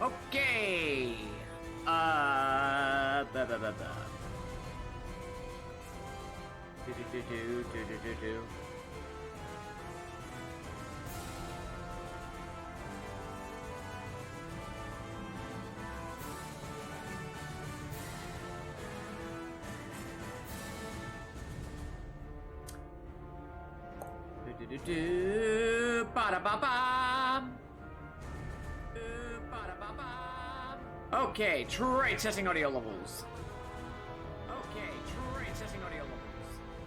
Okay. Ba ba ba ba. Do do do do do do do do. Do do do ba da ba ba. Okay, trait testing audio levels. Okay, trait testing audio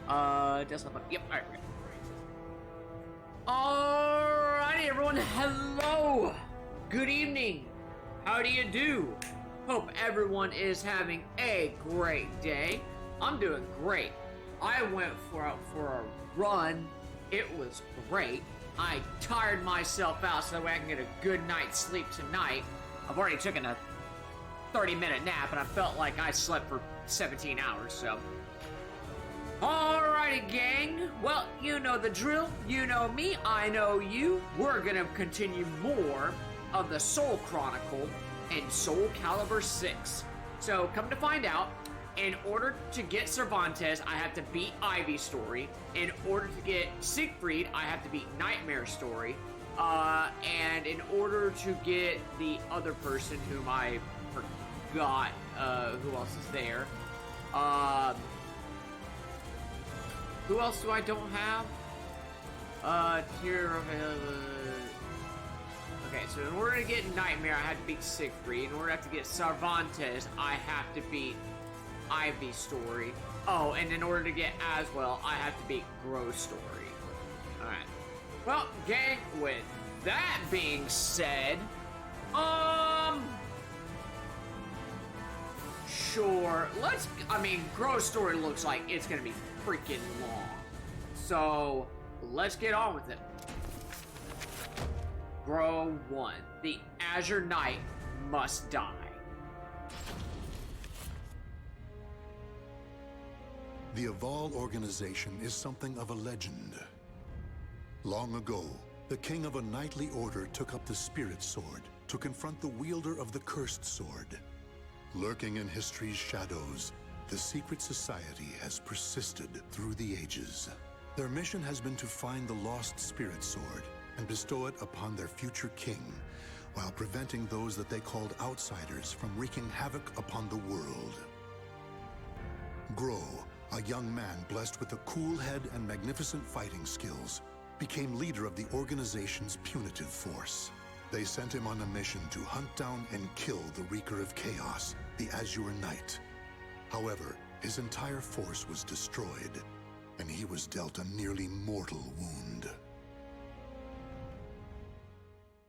levels. Desktop. Yep. All right. Alrighty, everyone. Hello. Good evening. How do you do? Hope everyone is having a great day. I'm doing great. I went for a run. It was great. I tired myself out so that way I can get a good night's sleep tonight. I've already taken a 30-minute nap, and I felt like I slept for 17 hours, so. Alrighty, gang. Well, you know the drill. You know me. I know you. We're gonna continue more of the Soul Chronicle and Soul Calibur 6. So, come to find out, in order to get Cervantes, I have to beat Ivy's story. In order to get Siegfried, I have to beat Nightmare's story. And in order to get the other person whom I forgot, who else is there? Who else do I don't have? Okay, so in order to get Nightmare, I have to beat Siegfried. In order to get Cervantes, I have to beat Ivy's story. Oh, and in order to get Aswell, I have to beat Gro's story. Alright. Well, gang, with that being said, sure, Gro's story looks like it's gonna be freaking long. So, let's get on with it. Gro 1. The Azure Knight must die. The Aval organization is something of a legend. Long ago, the king of a knightly order took up the Spirit Sword to confront the wielder of the Cursed Sword. Lurking in history's shadows, the secret society has persisted through the ages. Their mission has been to find the lost Spirit Sword and bestow it upon their future king, while preventing those that they called outsiders from wreaking havoc upon the world. Gro, a young man blessed with a cool head and magnificent fighting skills, became leader of the organization's punitive force. They sent him on a mission to hunt down and kill the Wreaker of Chaos, the Azure Knight. However, his entire force was destroyed, and he was dealt a nearly mortal wound.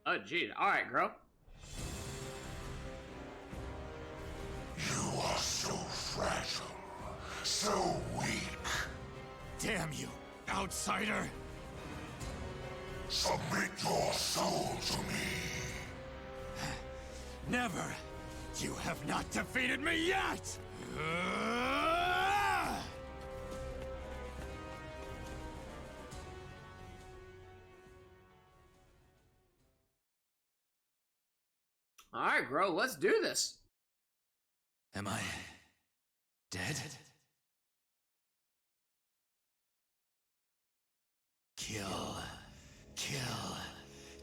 Oh, geez. Alright, Gro. You are so fragile, so weak. Damn you, outsider! Submit your soul to me. Never! You have not defeated me yet! Alright, Gro, let's do this. Am I dead?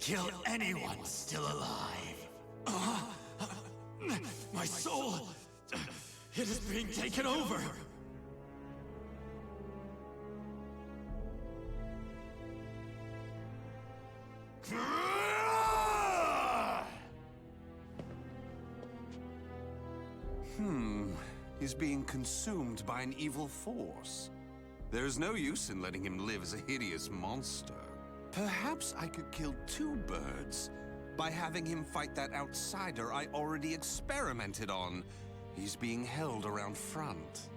Kill anyone still alive. My soul, it is being taken over. He's being consumed by an evil force. There's no use in letting him live as a hideous monster. Perhaps I could kill two birds by having him fight that outsider I already experimented on. He's being held around front.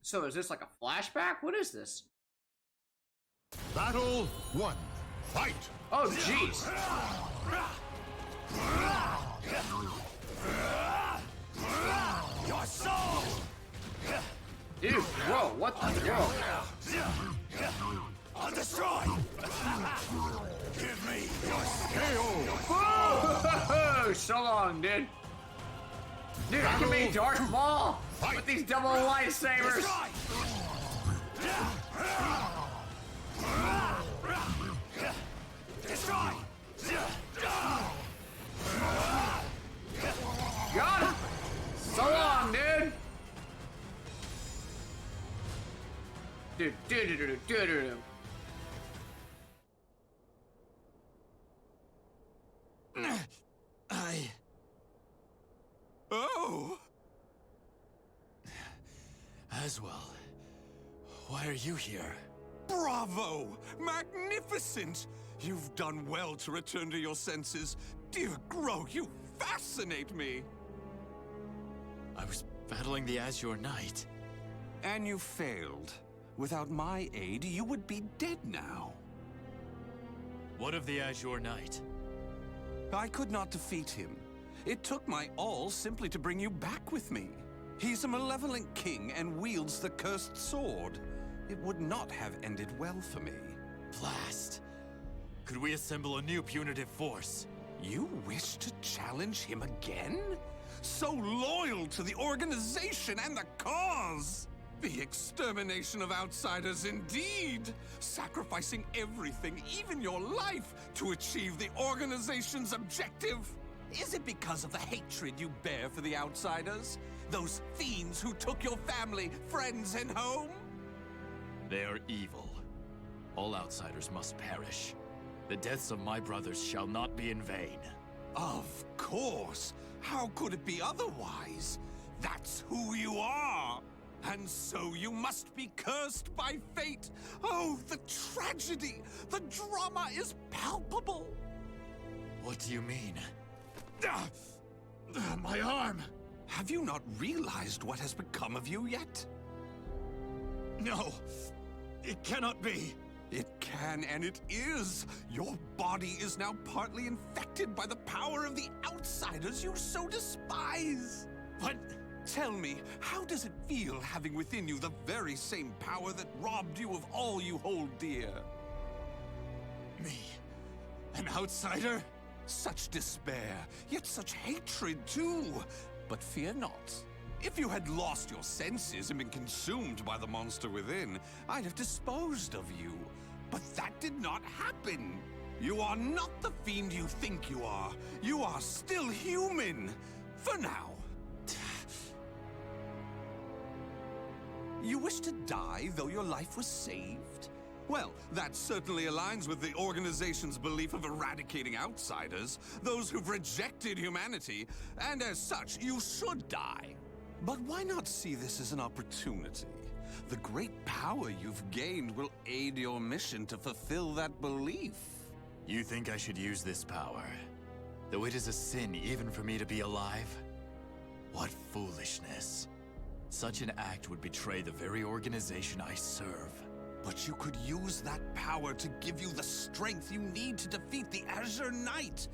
So is this like a flashback? What is this? Battle 1. Fight! Oh, jeez. Your soul! Dude, whoa, what the whoa? I'll destroy Whoa! So long, dude. Dude, I can make Darth Maul with these double lightsabers. Got him. So long, dude. Dude. Oh! Aswell, why are you here? Bravo! Magnificent! You've done well to return to your senses. Dear Grow, you fascinate me! I was battling the Azure Knight. And you failed. Without my aid, you would be dead now. What of the Azure Knight? I could not defeat him. It took my all simply to bring you back with me. He's a malevolent king and wields the cursed sword. It would not have ended well for me. Blast! Could we assemble a new punitive force? You wish to challenge him again? So loyal to the organization and the cause! The extermination of outsiders indeed! Sacrificing everything, even your life, to achieve the organization's objective! Is it because of the hatred you bear for the outsiders? Those fiends who took your family, friends, and home? They are evil. All outsiders must perish. The deaths of my brothers shall not be in vain. Of course! How could it be otherwise? That's who you are! And so you must be cursed by fate! Oh, the tragedy! The drama is palpable! What do you mean? My arm! Have you not realized what has become of you yet? No! It cannot be! It can, and it is! Your body is now partly infected by the power of the outsiders you so despise! What? Tell me, how does it feel having within you the very same power that robbed you of all you hold dear? Me? An outsider? Such despair, yet such hatred too! But fear not. If you had lost your senses and been consumed by the monster within, I'd have disposed of you. But that did not happen. You are not the fiend you think you are. You are still human. For now. You wish to die, though your life was saved? Well, that certainly aligns with the organization's belief of eradicating outsiders, those who've rejected humanity, and as such, you should die. But why not see this as an opportunity? The great power you've gained will aid your mission to fulfill that belief. You think I should use this power? Though it is a sin even for me to be alive? What foolishness. Such an act would betray the very organization I serve. But you could use that power to give you the strength you need to defeat the Azure Knight.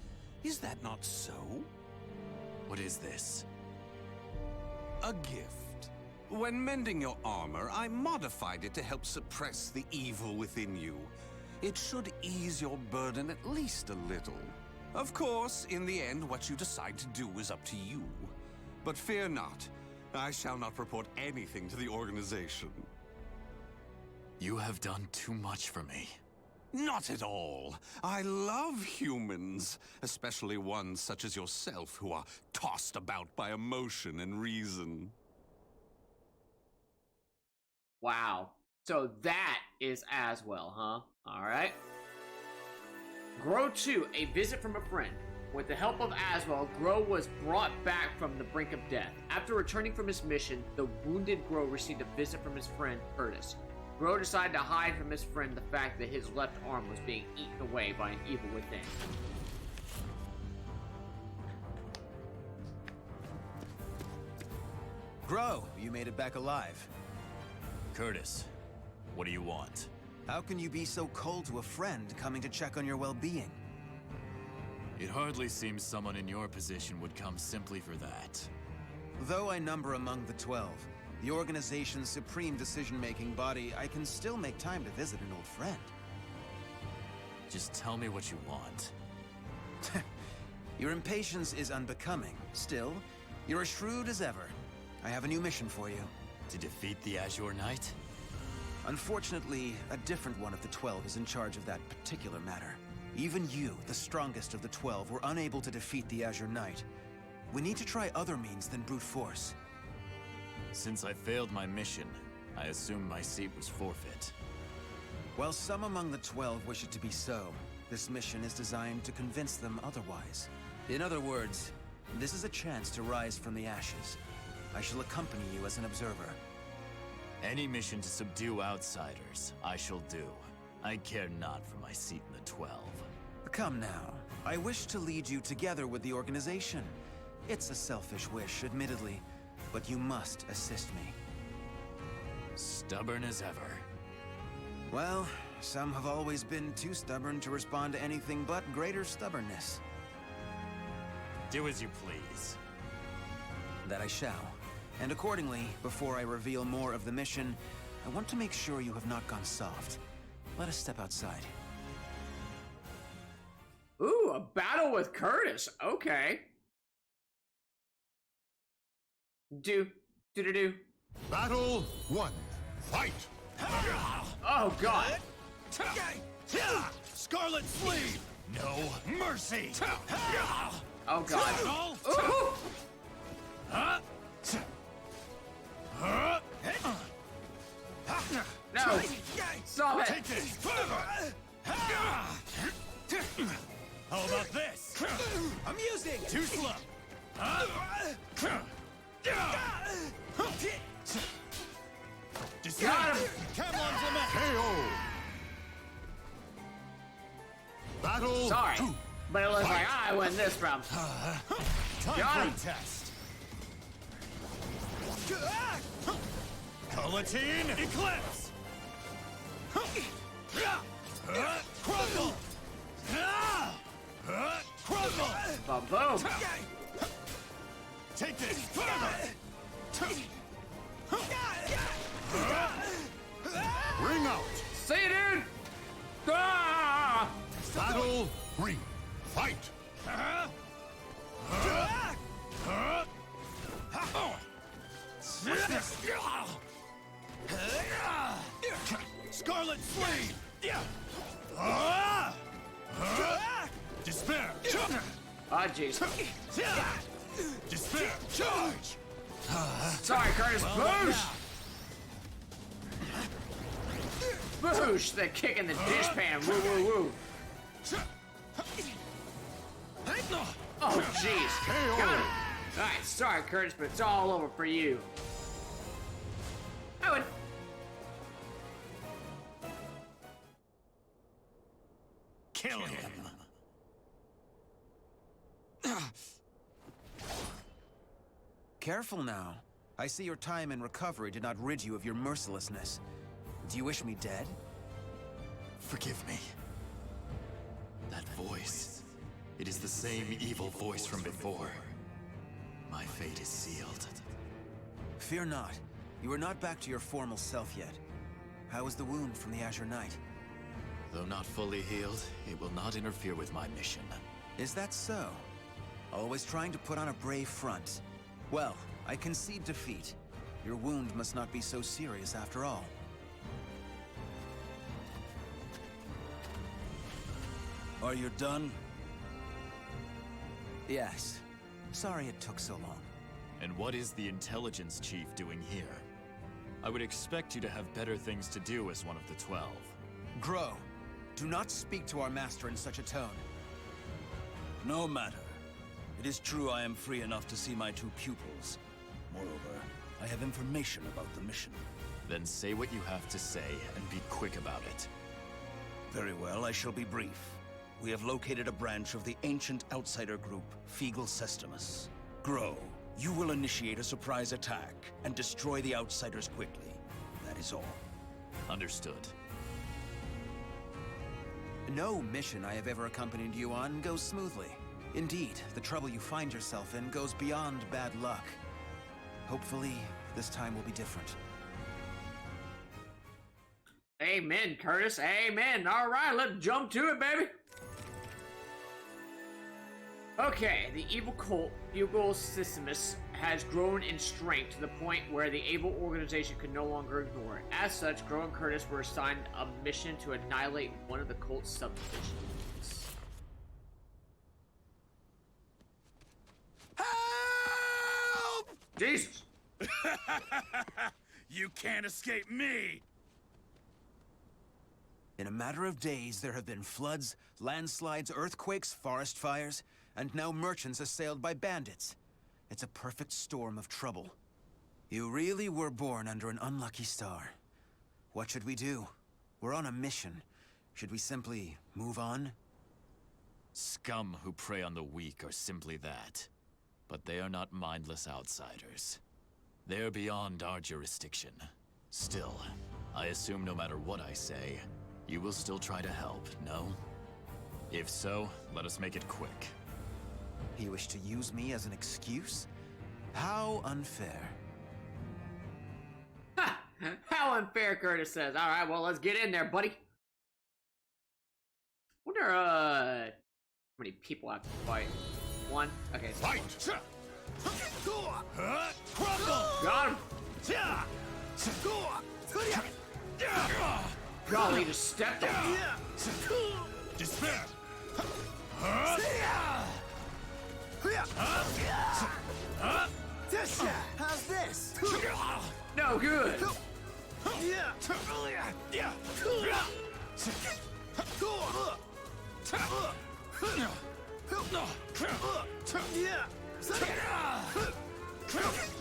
Is that not so? What is this? A gift. When mending your armor, I modified it to help suppress the evil within you. It should ease your burden at least a little. Of course, in the end, what you decide to do is up to you. But fear not. I shall not report anything to the organization. You have done too much for me. Not at all. I love humans, especially ones such as yourself who are tossed about by emotion and reason. Wow. So that is Aswell, huh? Alright. Grow 2, a visit from a friend. With the help of Aswell, Grow was brought back from the brink of death. After returning from his mission, the wounded Grow received a visit from his friend, Curtis. Grow decided to hide from his friend the fact that his left arm was being eaten away by an evil within. Grow, you made it back alive. Curtis, what do you want? How can you be so cold to a friend coming to check on your well-being? It hardly seems someone in your position would come simply for that. Though I number among the 12, the organization's supreme decision-making body, I can still make time to visit an old friend. Just tell me what you want. Your impatience is unbecoming. Still, you're as shrewd as ever. I have a new mission for you. To defeat the Azure Knight? Unfortunately, a different one of the 12 is in charge of that particular matter. Even you, the strongest of the 12, were unable to defeat the Azure Knight. We need to try other means than brute force. Since I failed my mission, I assume my seat was forfeit. While some among the 12 wish it to be so, this mission is designed to convince them otherwise. In other words, this is a chance to rise from the ashes. I shall accompany you as an observer. Any mission to subdue outsiders, I shall do. I care not for my seat in the 12. Come now. I wish to lead you together with the organization. It's a selfish wish, admittedly, but you must assist me. Stubborn as ever. Well, some have always been too stubborn to respond to anything but greater stubbornness. Do as you please. That I shall. And accordingly, before I reveal more of the mission, I want to make sure you have not gone soft. Let us step outside. Ooh, a battle with Curtis. Okay. Do. Battle 1. Fight! Oh, God. Scarlet Sleeve! No mercy! Oh, God. Ooh. No. Stop it. Take this! How about this? Amusing! Too slow! Got him. Camelon's lament! KO! Battle Sorry, 2. but it looks like I win this round. Time Got for him. a test. Palatine Eclipse! Chronicle! Boom, boom. Take this! Ring out! See you, dude. Ah! Battle 3. Fight! Scarlet Sleeve! Despair! Oh, jeez. Despair! Charge! Sorry, Curtis. Boosh! Boosh! The kick in the dishpan. Woo, woo, woo. Oh, jeez. Got him. Alright, sorry, Curtis, but it's all over for you. I would. Kill him! Careful now. I see your time in recovery did not rid you of your mercilessness. Do you wish me dead? Forgive me. That voice. It is the same evil voice from before. My fate is sealed. Fear not. You are not back to your formal self yet. How is the wound from the Azure Knight? Though not fully healed, it will not interfere with my mission. Is that so? Always trying to put on a brave front. Well, I concede defeat. Your wound must not be so serious after all. Are you done? Yes. Sorry it took so long. And what is the intelligence chief doing here? I would expect you to have better things to do as one of the 12. Grow, do not speak to our master in such a tone. No matter. It is true I am free enough to see my two pupils. Moreover, I have information about the mission. Then say what you have to say and be quick about it. Very well, I shall be brief. We have located a branch of the ancient outsider group, Feegle Sestimus. Grow, you will initiate a surprise attack and destroy the outsiders quickly. That is all. Understood. No mission I have ever accompanied you on goes smoothly. Indeed, the trouble you find yourself in goes beyond bad luck. Hopefully, this time will be different. Amen, Curtis. Amen. All right, let's jump to it, baby. Okay, the evil cult, Bugle Sissimus, has grown in strength to the point where the evil organization could no longer ignore it. As such, Grow and Curtis were assigned a mission to annihilate one of the cult's subdivisions. Help! Jesus! You can't escape me! In a matter of days, there have been floods, landslides, earthquakes, forest fires, and now merchants assailed by bandits. It's a perfect storm of trouble. You really were born under an unlucky star. What should we do? We're on a mission. Should we simply move on? Scum who prey on the weak are simply that. But they are not mindless outsiders. They're beyond our jurisdiction. Still, I assume no matter what I say, you will still try to help, no? If so, let us make it quick. You wish to use me as an excuse? How unfair. Ha! How unfair, Curtis says. Alright, well, let's get in there, buddy. Wonder, how many people have to fight? One? Okay, so Fight! got him! Golly, just stepped him. Despair! How's this? No good!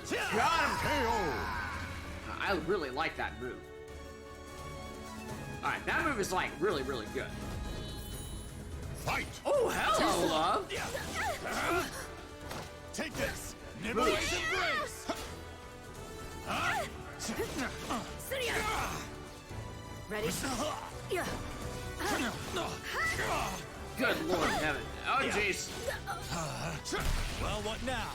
Got him! I really like that move. Alright, that move is like really, really good. Fight! Oh, hello, love! Take this! Nimbleways embrace! Ready? Yeah. Good Lord in heaven. Oh, jeez. Well, what now?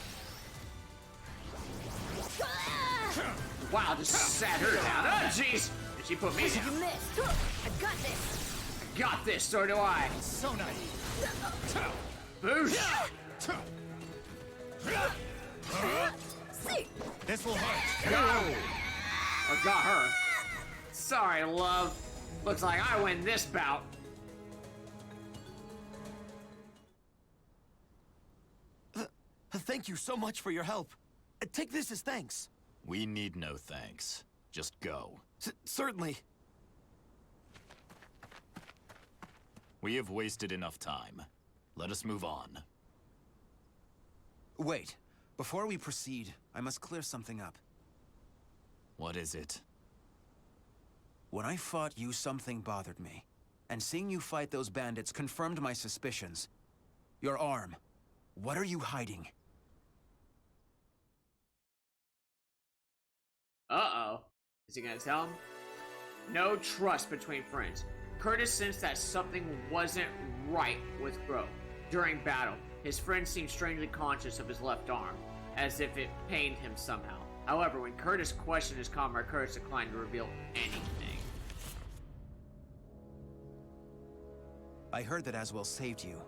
Wow, just sat her down. Oh, jeez. Did she put me You down? missed. I got this. Got this, so do I. So naive. Boosh! See. This will hurt. Got him. Or got her. Sorry, love. Looks like I win this bout. Thank you so much for your help. Take this as thanks. We need no thanks. Just go. Certainly. We have wasted enough time. Let us move on. Wait. Before we proceed, I must clear something up. What is it? When I fought you, something bothered me. And seeing you fight those bandits confirmed my suspicions. Your arm. What are you hiding? Uh-oh. Is he gonna tell him? No trust between friends. Curtis sensed that something wasn't right with Grow. During battle, his friend seemed strangely conscious of his left arm, as if it pained him somehow. However, when Curtis questioned his comrade, Curtis declined to reveal anything. I heard that Aswell saved you.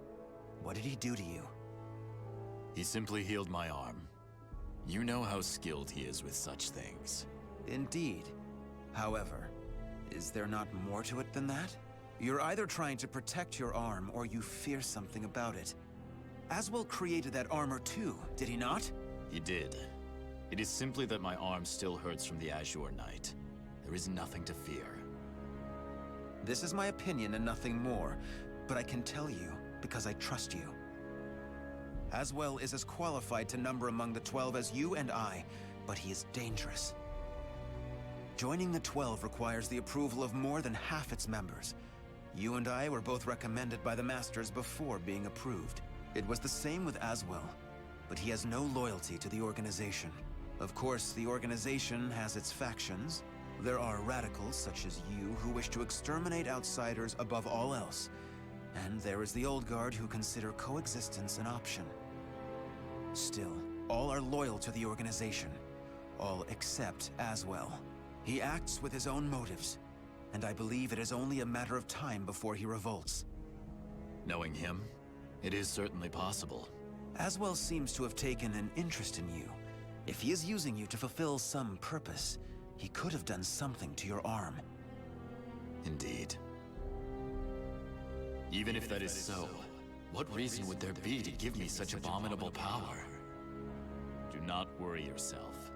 What did he do to you? He simply healed my arm. You know how skilled he is with such things. Indeed. However, is there not more to it than that? You're either trying to protect your arm, or you fear something about it. Aswell created that armor too, did he not? He did. It is simply that my arm still hurts from the Azure Knight. There is nothing to fear. This is my opinion and nothing more, but I can tell you because I trust you. Aswell is as qualified to number among the 12 as you and I, but he is dangerous. Joining the 12 requires the approval of more than half its members. You and I were both recommended by the Masters before being approved. It was the same with Aswell, but he has no loyalty to the organization. Of course, the organization has its factions. There are radicals such as you who wish to exterminate outsiders above all else. And there is the old guard who consider coexistence an option. Still, all are loyal to the organization. All except Aswell. He acts with his own motives, and I believe it is only a matter of time before he revolts. Knowing him, It is certainly possible. Aswell seems to have taken an interest in you. If he is using you to fulfill some purpose, he could have done something to your arm. Indeed. Even if that is so, what reason would there be to give me such abominable power? Do not worry yourself.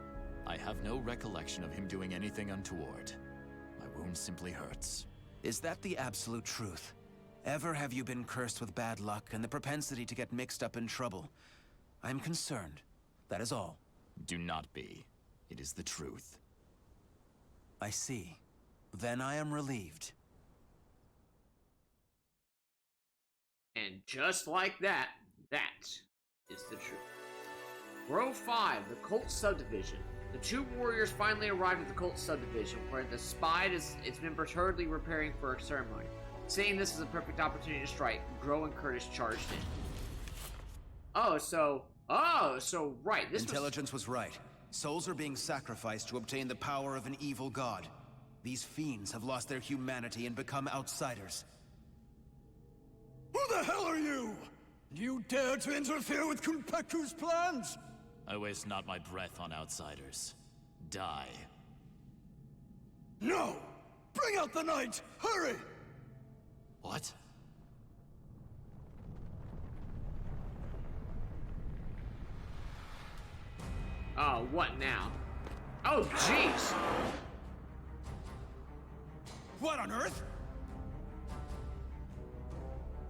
I have no recollection of him doing anything untoward. My wound simply hurts. Is that the absolute truth? Ever have you been cursed with bad luck and the propensity to get mixed up in trouble? I'm concerned. That is all. Do not be. It is the truth. I see. Then I am relieved. And just like that, that is the truth. Row 5, the Cult Subdivision. The two warriors finally arrived at the Cult Subdivision, where the spy is its members hurriedly preparing for a ceremony. Seeing this as a perfect opportunity to strike, Grow and Curtis charged in. Right, this Intelligence was right. Souls are being sacrificed to obtain the power of an evil god. These fiends have lost their humanity and become outsiders. Who the hell are you? You dare to interfere with Kunpeku's plans? I waste not my breath on outsiders. Die. No! Bring out the knight! Hurry! What? Oh, what now? Oh, jeez! What on earth?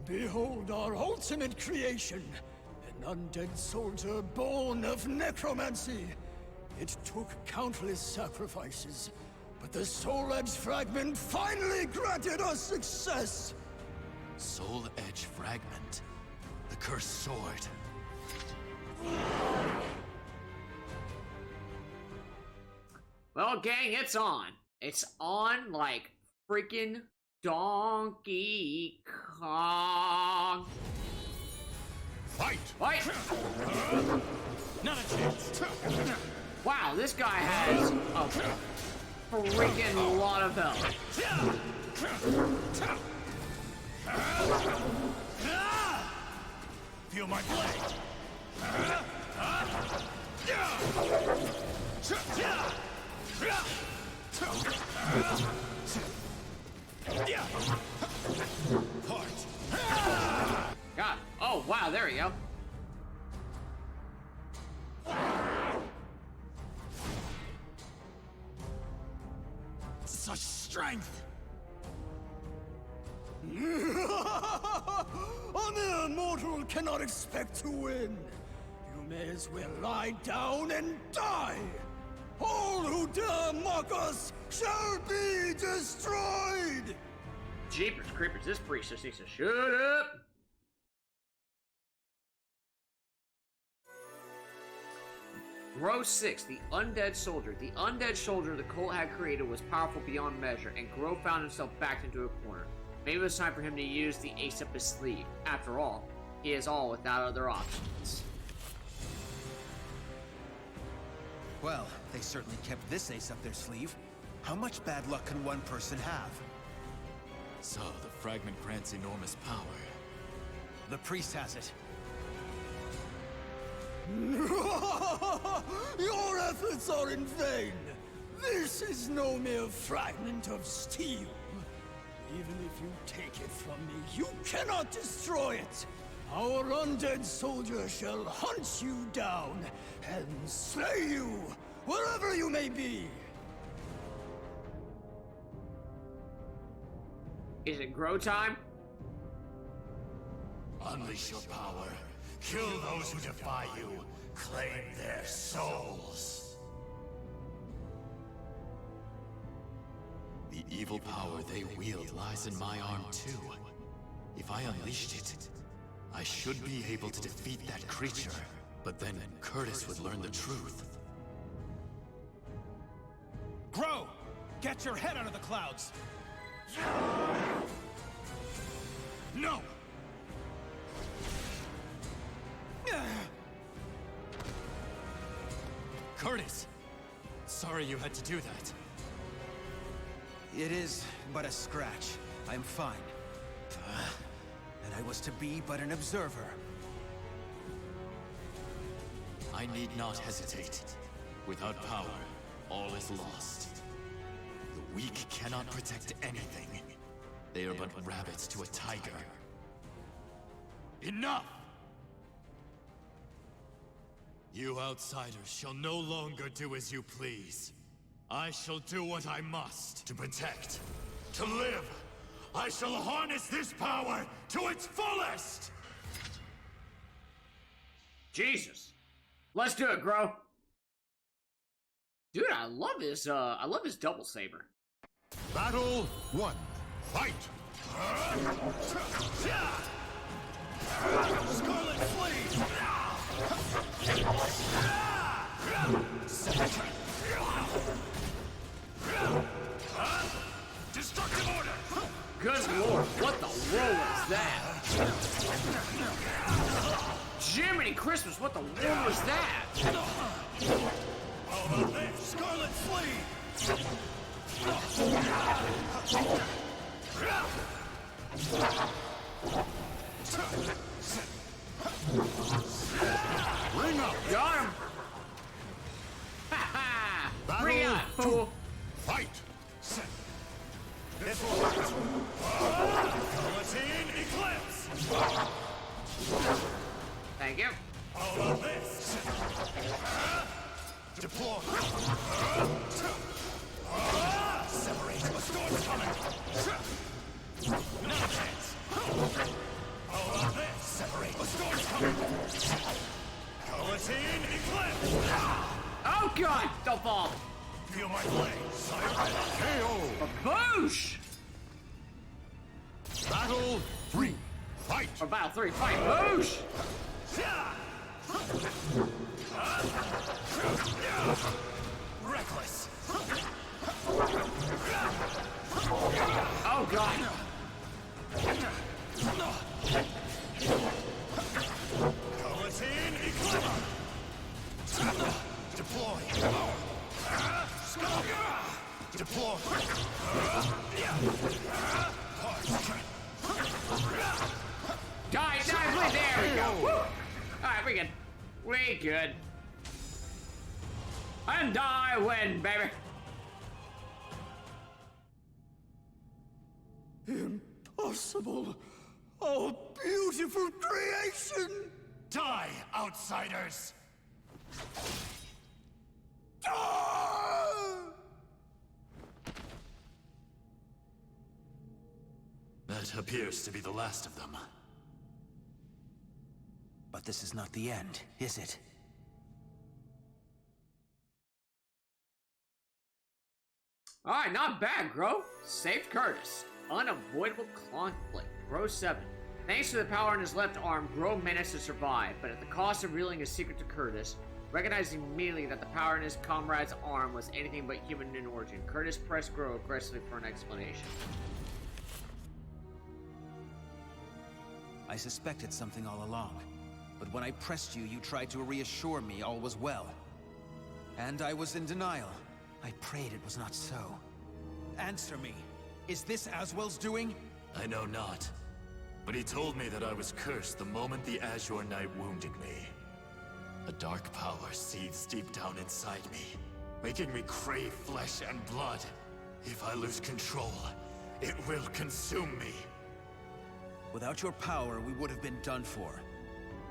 Behold our ultimate creation, an undead soldier born of necromancy. It took countless sacrifices, but the Soul Edge Fragment finally granted us success! Soul Edge Fragment. The cursed sword. Well, gang, it's on. It's on like freaking Donkey Kong. Fight! Fight! Not a chance. Wow, this guy has a freaking lot of health. Feel my blade! God. Oh, wow, there we go. Such strength! A mere mortal cannot expect to win. You may as well lie down and die. All who dare mock us shall be destroyed! Jeepers creepers, this priest just needs to shut up. Row 6, the Undead Soldier. The Undead Soldier the cult had created was powerful beyond measure, and Grow found himself backed into a corner. Maybe it was time for him to use the ace up his sleeve. After all, he is all without other options. Well, they certainly kept this ace up their sleeve. How much bad luck can one person have? So, the fragment grants enormous power. The priest has it. Your efforts are in vain. This is no mere fragment of steel. Even if you take it from me, you cannot destroy it. Our undead soldier shall hunt you down and slay you wherever you may be. Is it Grow time? Unleash your power. Kill those who defy you. Claim their souls. The evil power they wield lies in my arm too. If I unleashed it, I should be able to defeat that creature. But then Curtis would learn the truth. Grow! Get your head out of the clouds! No! Curtis! Sorry you had to do that. It is but a scratch. I'm fine. and I was to be but an observer. I need not hesitate. Without power, all is lost. The weak cannot protect anything. They are but rabbits to a tiger. Enough! You outsiders shall no longer do as you please. I shall do what I must to protect, to live. I shall harness this power to its fullest! Jesus. Let's do it, Gro. Dude, I love his double saber. Battle 1. Fight! Scarlet Flame! Destructive order! Good lord, what the world was that? Jiminy Christmas, what the world was that? How about this? Scarlet Flame! Ring up! Got him! Ha ha! Bring it on, fool! Fight! This will hurt. Guillotine Eclipse! Thank you. How about this? Deploy! Separate! A storm's coming! None chance! How about this? Separate! A storm's coming! Guillotine Eclipse! Oh god! Don't fall! Feel my blade, sire! KO! Boosh! Battle 3. Fight! Or battle 3, fight! Boosh! Reckless! Oh god! Guillotine Eclipse! Deploy! Deploy! Die, please! There we go! Woo. Alright, we good. We good. And I win, baby! Impossible! Oh, beautiful creation! Die, outsiders! That appears to be the last of them. But this is not the end, is it? Alright, not bad, Gro. Saved Curtis. Unavoidable conflict. Gro 7. Thanks to the power in his left arm, Gro managed to survive, but at the cost of revealing his secret to Curtis. Recognizing immediately that the power in his comrade's arm was anything but human in origin, Curtis pressed Gro aggressively for an explanation. I suspected something all along. But when I pressed you, you tried to reassure me all was well. And I was in denial. I prayed it was not so. Answer me. Is this Aswell's doing? I know not. But he told me that I was cursed the moment the Azure Knight wounded me. A dark power seethes deep down inside me, making me crave flesh and blood. If I lose control, it will consume me. Without your power, we would have been done for.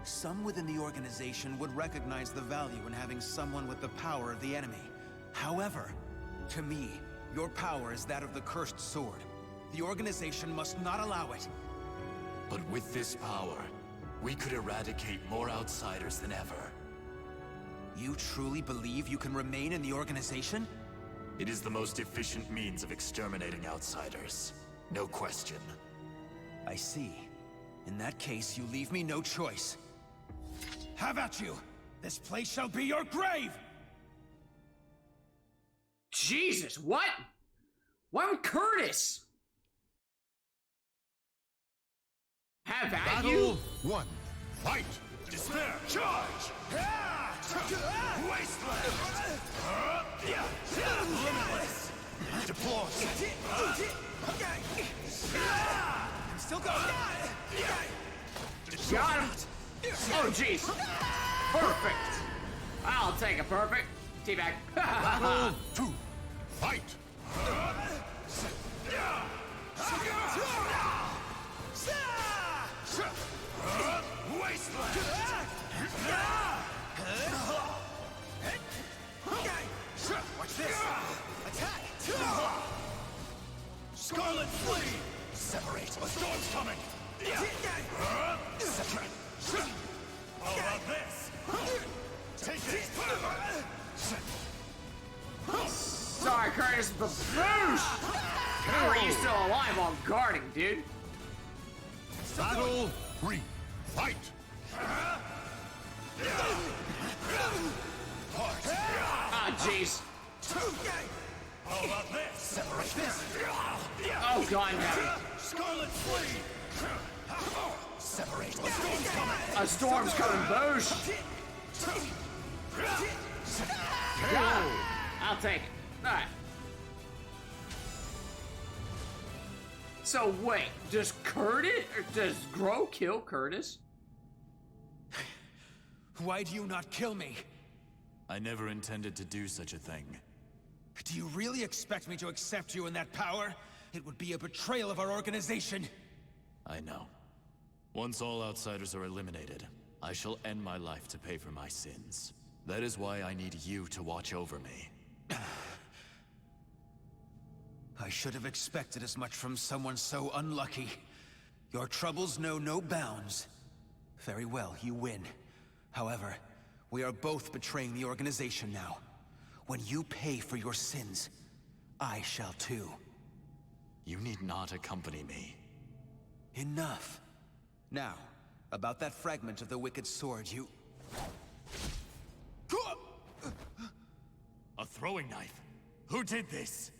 Some within the organization would recognize the value in having someone with the power of the enemy. However, to me, your power is that of the Cursed Sword. The organization must not allow it. But with this power, we could eradicate more outsiders than ever. You truly believe you can remain in the organization? It is the most efficient means of exterminating outsiders. No question. I see. In that case, you leave me no choice. Have at you! This place shall be your grave! Jesus, what? Why would Curtis? Have at you? Battle 1. Fight! Despair! Charge! Wasteland! Limitless! Deploy! I'm still going! Got him. Oh, jeez. Perfect. I'll take a perfect. Teabag. Battle 2. Fight! Watch this! Attack! Scarlet Flame! Separate! A storm's coming! Separate! How about this? Take this! Sorry, Curtis, but boosh! How are you still alive while guarding, dude? Battle 3. Fight! Ah, jeez. How about this? Separate this! Oh, God, no. Scarlet Flame! Separate! A storm's coming! A storm's coming, boosh! Got him. I'll take it. Alright. So wait, does Curtis, or does Grow kill Curtis? Why do you not kill me? I never intended to do such a thing. Do you really expect me to accept you in that power? It would be a betrayal of our organization. I know. Once all outsiders are eliminated, I shall end my life to pay for my sins. That is why I need you to watch over me. I should have expected as much from someone so unlucky. Your troubles know no bounds. Very well, you win. However, we are both betraying the organization now. When you pay for your sins, I shall too. You need not accompany me. Enough. Now, about that fragment of the Wicked Sword, you... A throwing knife? Who did this?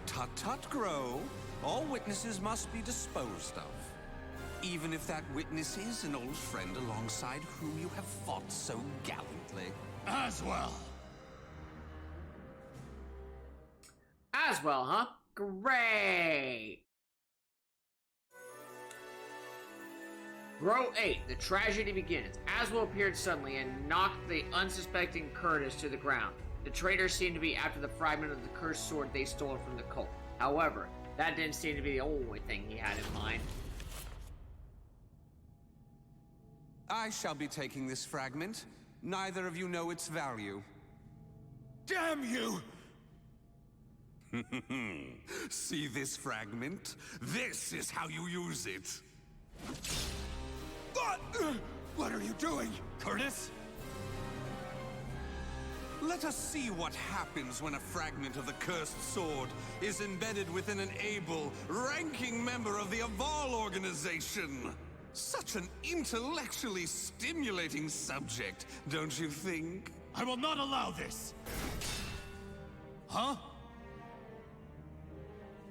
Tut-tut, Grow. All witnesses must be disposed of. Even if that witness is an old friend alongside whom you have fought so gallantly. As well! As well, huh? Great! Row 8, the tragedy begins. Aswell appeared suddenly and knocked the unsuspecting Curtis to the ground. The traitors seemed to be after the fragment of the cursed sword they stole from the cult. However, that didn't seem to be the only thing he had in mind. I shall be taking this fragment. Neither of you know its value. Damn you! See this fragment? This is how you use it. What are you doing, Curtis? Let us see what happens when a fragment of the cursed sword is embedded within an able, ranking member of the Aval organization. Such an intellectually stimulating subject, don't you think? I will not allow this! Huh?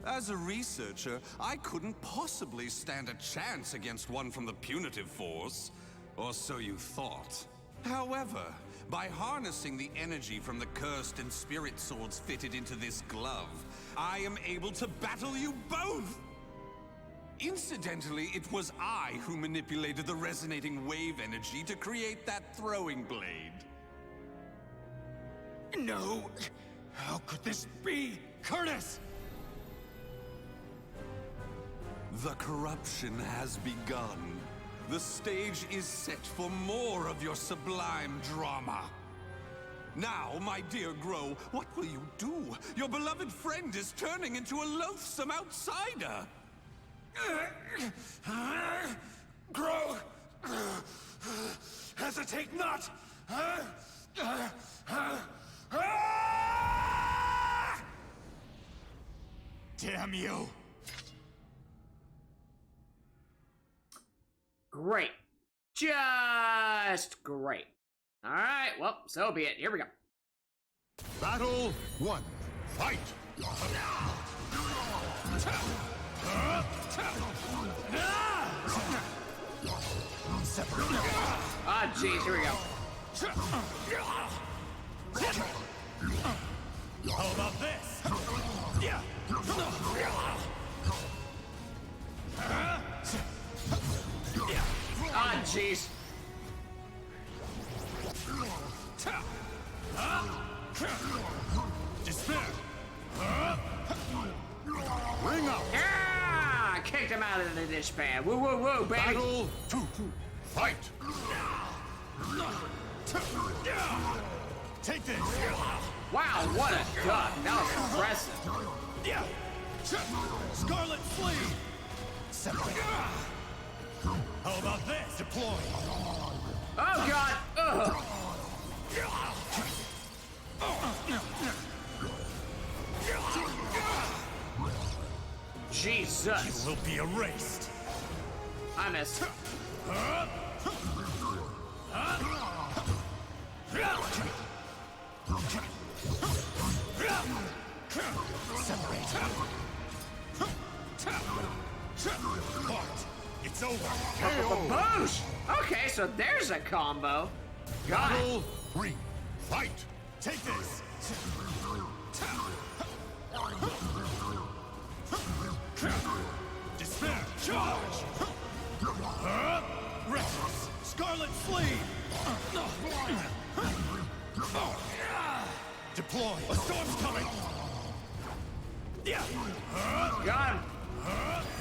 As a researcher, I couldn't possibly stand a chance against one from the punitive force. Or so you thought. However, by harnessing the energy from the cursed and spirit swords fitted into this glove, I am able to battle you both! Incidentally, it was I who manipulated the resonating wave energy to create that throwing blade. No! How could this be, Curtis? The corruption has begun. The stage is set for more of your sublime drama. Now, my dear Grow, what will you do? Your beloved friend is turning into a loathsome outsider! Grow! Hesitate not! Damn you! Great. Just great. Alright, well, so be it. Here we go. Battle 1. Fight! Ah, jeez, here we go. How about this? jeez. Despair. Ring up! Yeah! Kicked him out of the dishpan. Woo, woo, woo, baby. Battle 2. Fight. Take this. Wow, what a duck. That was impressive. Scarlet Flea. Separate. How about this? Deploy. Oh, God. Ugh. Jesus. You will be erased. I missed. It's over. Boosh! Okay, so there's a combo. Got it. Battle 3. Fight. Take this. Despair. Charge. Restless. Scarlet Flea. Deploy. A storm's coming. Got him.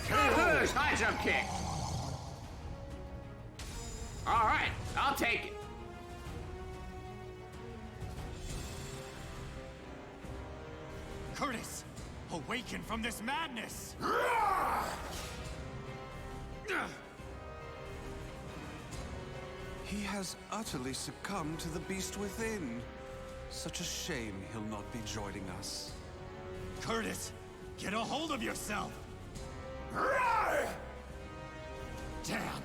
Boosh! High jump kick. All right, I'll take it. Curtis, awaken from this madness. He has utterly succumbed to the beast within. Such a shame he'll not be joining us. Curtis, get a hold of yourself. Damn.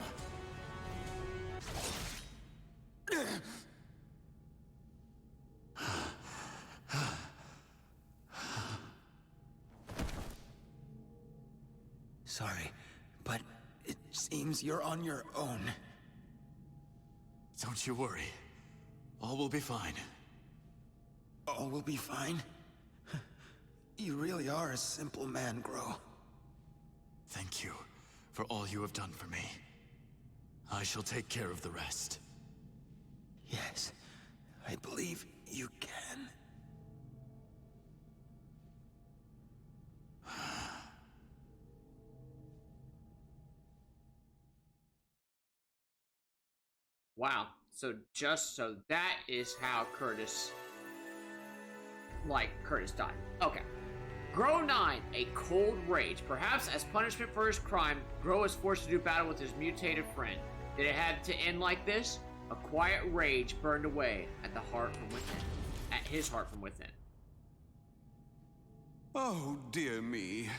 Sorry, but it seems you're on your own. Don't you worry. All will be fine. All will be fine. You really are a simple man, Grow. Thank you for all you have done for me. I shall take care of the rest. Yes, I believe you can. Wow. So that is how Curtis died. Okay. Grow 9, a cold rage. Perhaps as punishment for his crime, Grow is forced to do battle with his mutated friend. Did it have to end like this? A quiet rage burned away at the heart from within. At his heart from within. Oh, dear me.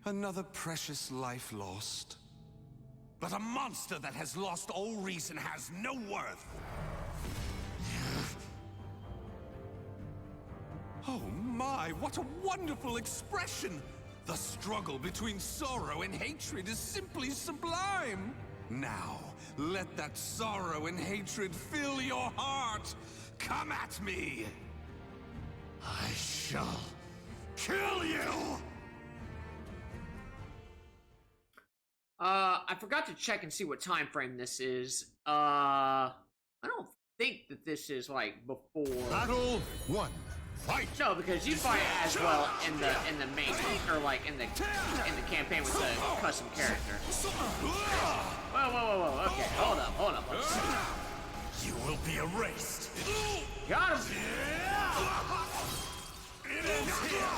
Another precious life lost. But a monster that has lost all reason has no worth. Oh my, what a wonderful expression! The struggle between sorrow and hatred is simply sublime! Now, let that sorrow and hatred fill your heart! Come at me! I shall kill you! I forgot to check and see what time frame this is. I don't think that this is like before. Battle 1. Fight! No, because you fight as well in the main or like in the campaign with the custom character. Whoa. Okay, hold up. You will be erased. Got him. It is here.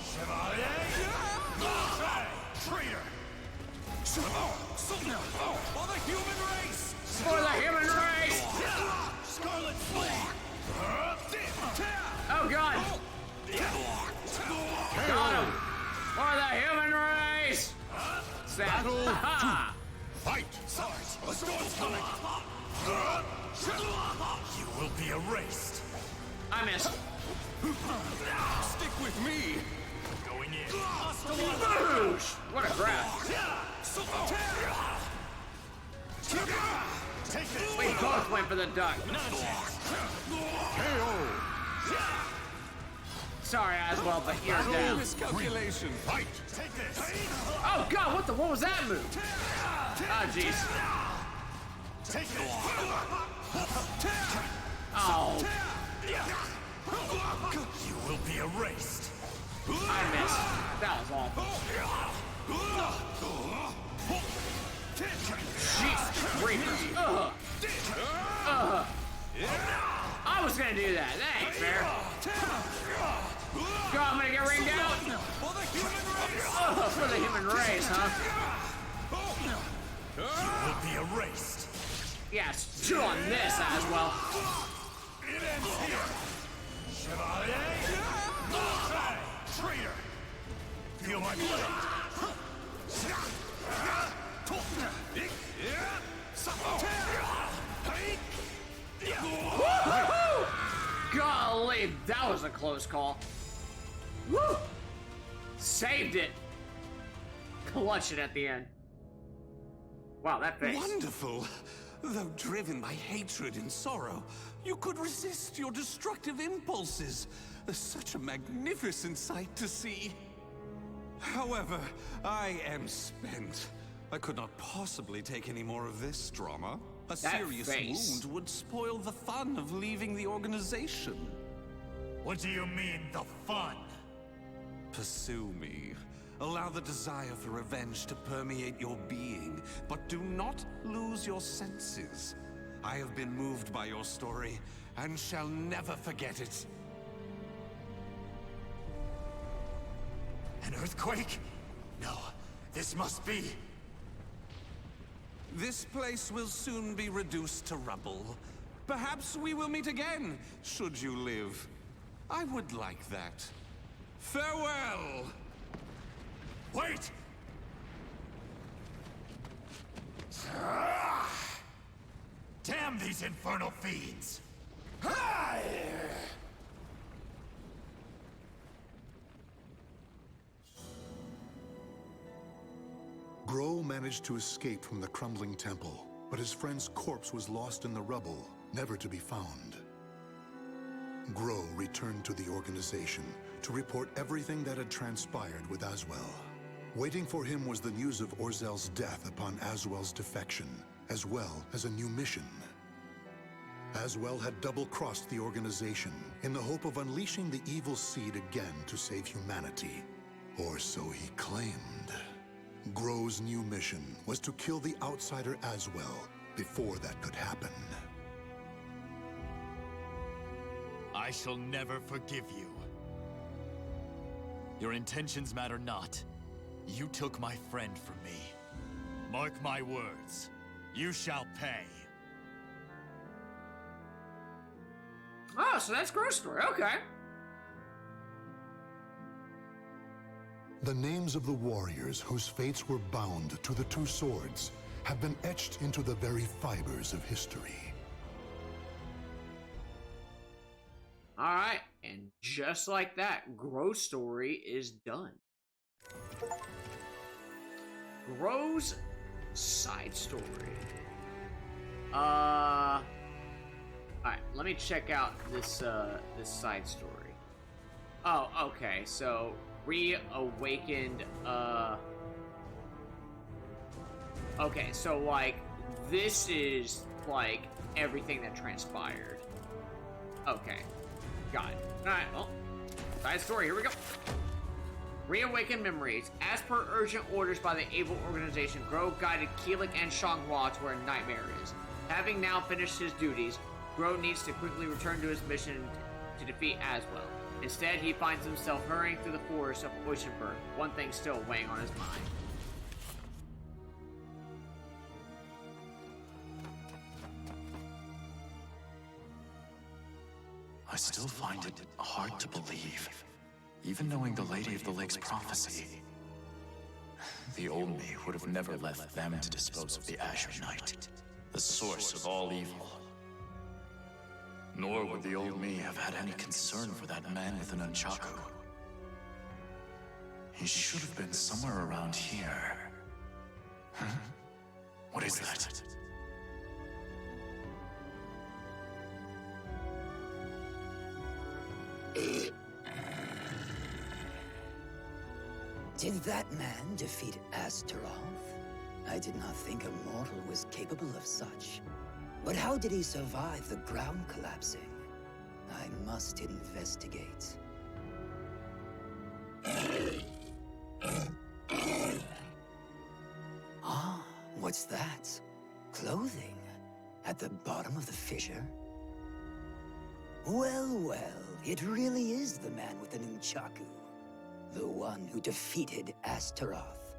Chevalier. Traitor. For the human race. For the human race. Scarlet Flea. Oh God. Got him. For the human race. Battle 2. Ha! Fight! Sarge, a storm's coming! You will be erased. I missed. Stick with me! Going in. Boosh! What a grab. Take this. We both went for the duck. Sorry, Aswell, but you're down. Miscalculation! Fight! Take this. Oh God, what was that move? Oh jeez. Take it! Oh, You will be erased! I missed. That was awful. Jeez, creepers. I was gonna do that. That ain't fair. Go, I'm gonna get ringed out. For the human race, huh? You will be erased! Yes, chew on this as well. It ends here! Chevalier! Traitor! Feel my blade! Golly, that was a close call. Woo! Saved it. Clutch it at the end. Wow, that face. Wonderful! Though driven by hatred and sorrow, you could resist your destructive impulses. Such a magnificent sight to see. However, I am spent. I could not possibly take any more of this drama. A serious face. wound would spoil the fun of leaving the organization. What do you mean, the fun? Pursue me. Allow the desire for revenge to permeate your being, but do not lose your senses. I have been moved by your story, and shall never forget it. An earthquake? No, this must be... This place will soon be reduced to rubble. Perhaps we will meet again, should you live. I would like that. Farewell! Wait! Damn these infernal fiends! Grow managed to escape from the crumbling temple, but his friend's corpse was lost in the rubble, never to be found. Grow returned to the organization to report everything that had transpired with Aswell. Waiting for him was the news of Orzel's death upon Aswell's defection, as well as a new mission. Aswell had double-crossed the organization in the hope of unleashing the evil seed again to save humanity. Or so he claimed. Grow's new mission was to kill the outsider Aswell before that could happen. I shall never forgive you. Your intentions matter not. You took my friend from me. Mark my words. You shall pay. Oh, so that's Grow's story. Okay. The names of the warriors whose fates were bound to the two swords have been etched into the very fibers of history. All right, and just like that, Grow's story is done. Grow's side story. All right, let me check out this this side story. Oh, okay. So reawakened. Okay, so like this is like everything that transpired. Okay. Got it. Alright, well, side story, here we go. Reawakened memories. As per urgent orders by the Able Organization, Grow guided Keelik and Shanghua to where Nightmare is. Having now finished his duties, Grow needs to quickly return to his mission to defeat Aswell. Instead, he finds himself hurrying through the forest of Oceanburg, one thing still weighing on his mind. I still find it hard to believe, even knowing the Lady of the Lake's prophecy. The old me would have never left them to dispose of the Azure Knight, the source of all evil. Nor would the old me have had any concern for that man with an nunchaku. He should have been somewhere around here. Huh? What is that? Did that man defeat Astaroth? I did not think a mortal was capable of such. But how did he survive the ground collapsing? I must investigate. Ah, what's that? Clothing? At the bottom of the fissure? Well, well, it really is the man with the nunchaku. The one who defeated Astaroth.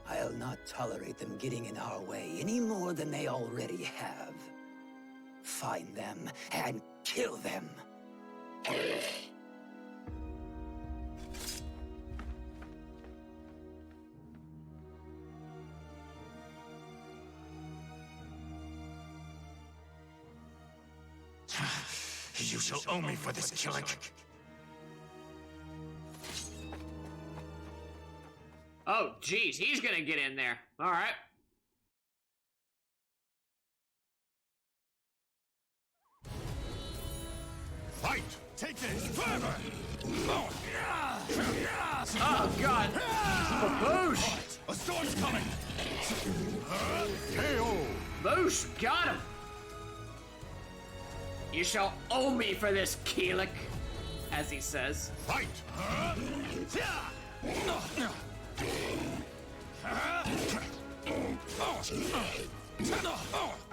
I'll not tolerate them getting in our way any more than they already have. Find them and kill them. You shall owe me for this killing. Oh, geez, he's gonna get in there. All right. Fight! Take this! Forever! Oh, God! Boosh! A storm's coming! KO! Boosh! Got him! You shall owe me for this, Keelik, as he says. Fight!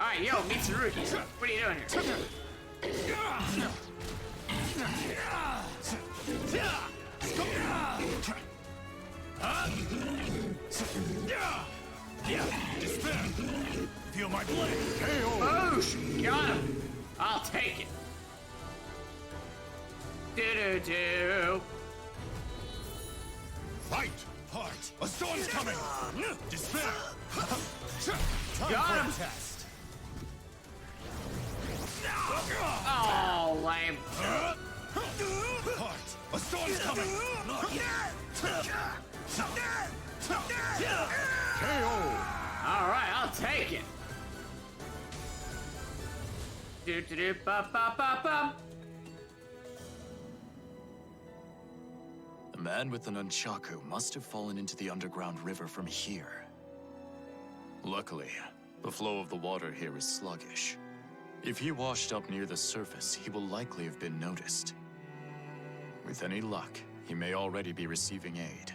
Alright, yo, Mitsurugi. What are you doing here? Despair! Feel my blade! Boosh! Got him! I'll take it. Do-do-do. Fight! Heart! A storm's coming! Despair! Got him! Test! Oh, lame. Heart! A storm's coming! Alright, I'll take it. Do-do-do-ba-ba-ba-bum. The man with the nunchaku must have fallen into the underground river from here. Luckily, the flow of the water here is sluggish. If he washed up near the surface, he will likely have been noticed. With any luck, he may already be receiving aid.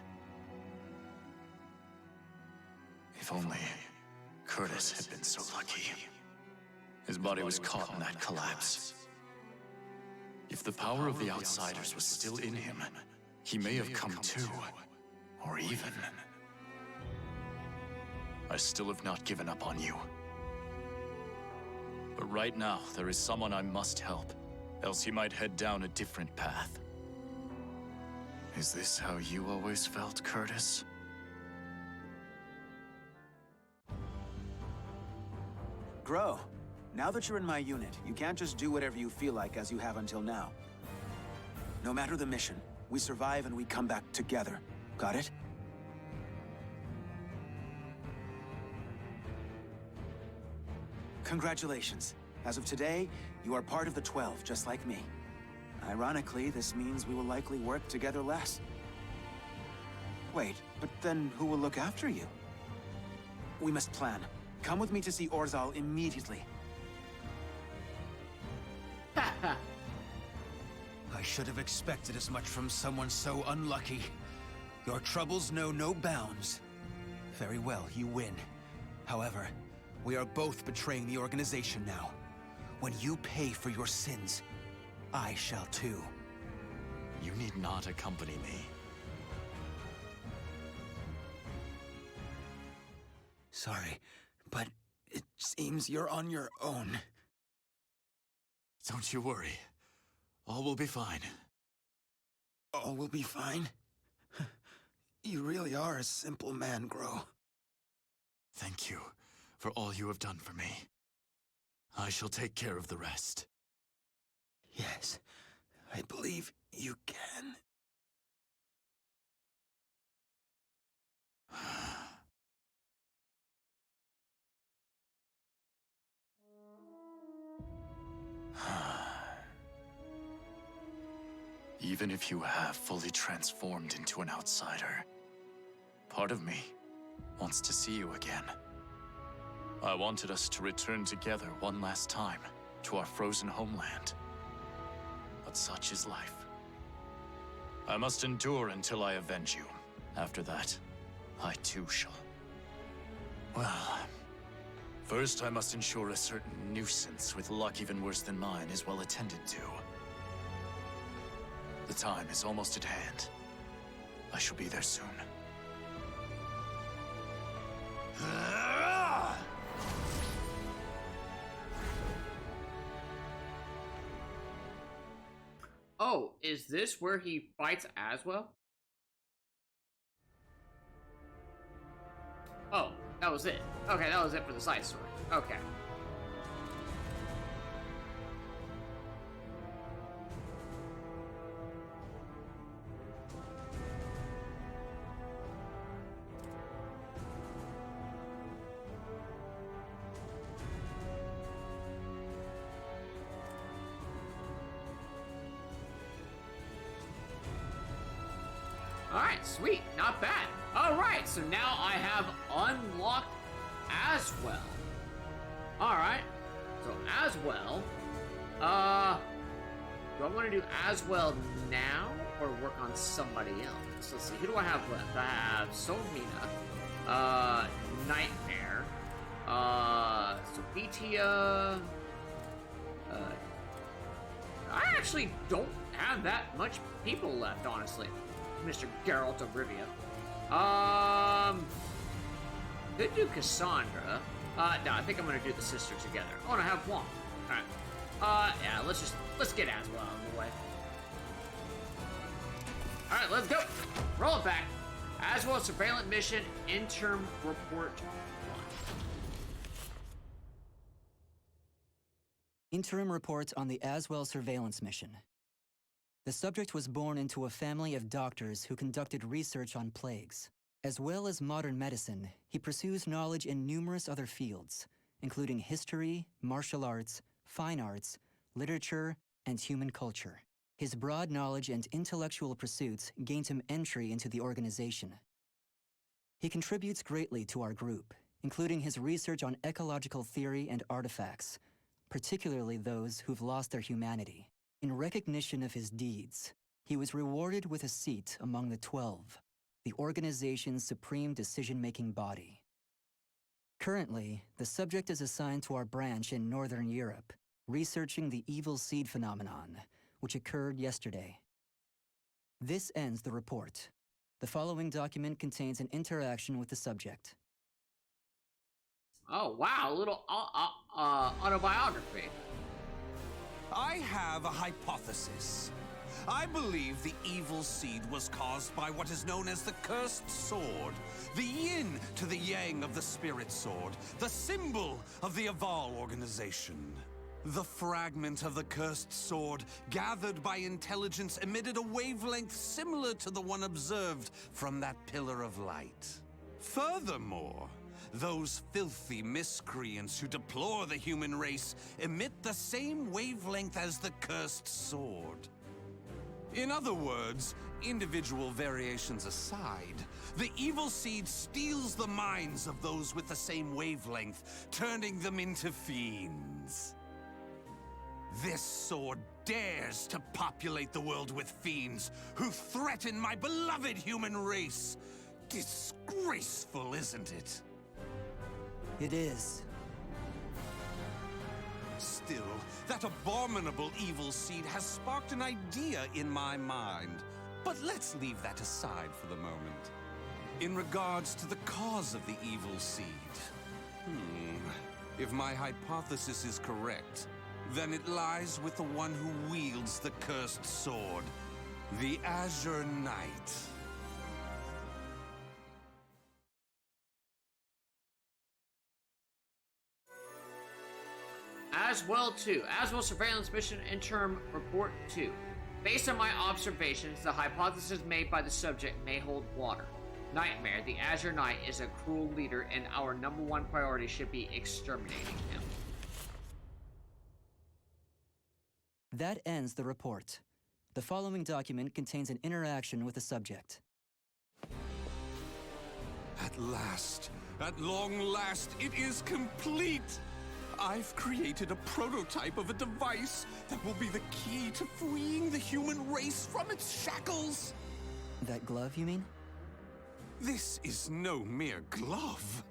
If only Curtis had been so lucky. His body was caught in that collapse. If the power of the outsiders was still in him, he may have come to, or even... I still have not given up on you. But right now, there is someone I must help, else he might head down a different path. Is this how you always felt, Curtis? Grow. Now that you're in my unit, you can't just do whatever you feel like as you have until now. No matter the mission, we survive and we come back together. Got it? Congratulations. As of today, you are part of the 12, just like me. Ironically, this means we will likely work together less. Wait, but then who will look after you? We must plan. Come with me to see Orzal immediately. I should have expected as much from someone so unlucky. Your troubles know no bounds. Very well, you win. However, we are both betraying the organization now. When you pay for your sins, I shall too. You need not accompany me. Sorry, but it seems you're on your own. Don't you worry. All will be fine. All will be fine? You really are a simple man, Grow. Thank you for all you have done for me. I shall take care of the rest. Yes, I believe you can. Even if you have fully transformed into an outsider, part of me wants to see you again. I wanted us to return together one last time to our frozen homeland. But such is life. I must endure until I avenge you. After that, I too shall. Well, first I must ensure a certain nuisance with luck even worse than mine is well attended to. The time is almost at hand. I shall be there soon. Oh, is this where he fights Aswell? Oh, that was it. Okay, that was it for the side story. Okay. Alright, sweet. Not bad. Alright, so now I have unlocked Aswell. Alright. So Aswell. Do I want to do Aswell now or work on somebody else? Let's see. Who do I have left? I have Solmina. Nightmare. Sophitia. I actually don't have that much people left, honestly. Mr. Geralt of Rivia. Could do Cassandra. No, I think I'm gonna do the sisters together. Oh, and I have one. Alright. Yeah, let's get Aswell out of the way. Alright, let's go. Roll it back. Aswell Surveillance Mission, Interim Report 1. Interim report on the Aswell surveillance mission. The subject was born into a family of doctors who conducted research on plagues. As well as modern medicine, he pursues knowledge in numerous other fields, including history, martial arts, fine arts, literature, and human culture. His broad knowledge and intellectual pursuits gained him entry into the organization. He contributes greatly to our group, including his research on ecological theory and artifacts, particularly those who've lost their humanity. In recognition of his deeds, he was rewarded with a seat among the 12, the organization's supreme decision-making body. Currently, the subject is assigned to our branch in Northern Europe, researching the evil seed phenomenon, which occurred yesterday. This ends the report. The following document contains an interaction with the subject. Oh, wow, a little autobiography. I have a hypothesis. I believe the evil seed was caused by what is known as the Cursed Sword, the yin to the yang of the Spirit Sword, the symbol of the Aval organization. The fragment of the Cursed Sword, gathered by intelligence, emitted a wavelength similar to the one observed from that pillar of light. Furthermore, those filthy miscreants who deplore the human race emit the same wavelength as the Cursed Sword. In other words, individual variations aside, the evil seed steals the minds of those with the same wavelength, turning them into fiends. This sword dares to populate the world with fiends who threaten my beloved human race. Disgraceful, isn't it? It is. Still, that abominable evil seed has sparked an idea in my mind. But let's leave that aside for the moment. In regards to the cause of the evil seed, if my hypothesis is correct, then it lies with the one who wields the Cursed Sword, the Azure Knight. Aswell 2. Aswell Surveillance Mission Interim Report 2. Based on my observations, the hypothesis made by the subject may hold water. Nightmare, the Azure Knight, is a cruel leader, and our #1 priority should be exterminating him. That ends the report. The following document contains an interaction with the subject. At last, At long last, it is complete! I've created a prototype of a device that will be the key to freeing the human race from its shackles! That glove, you mean? This is no mere glove.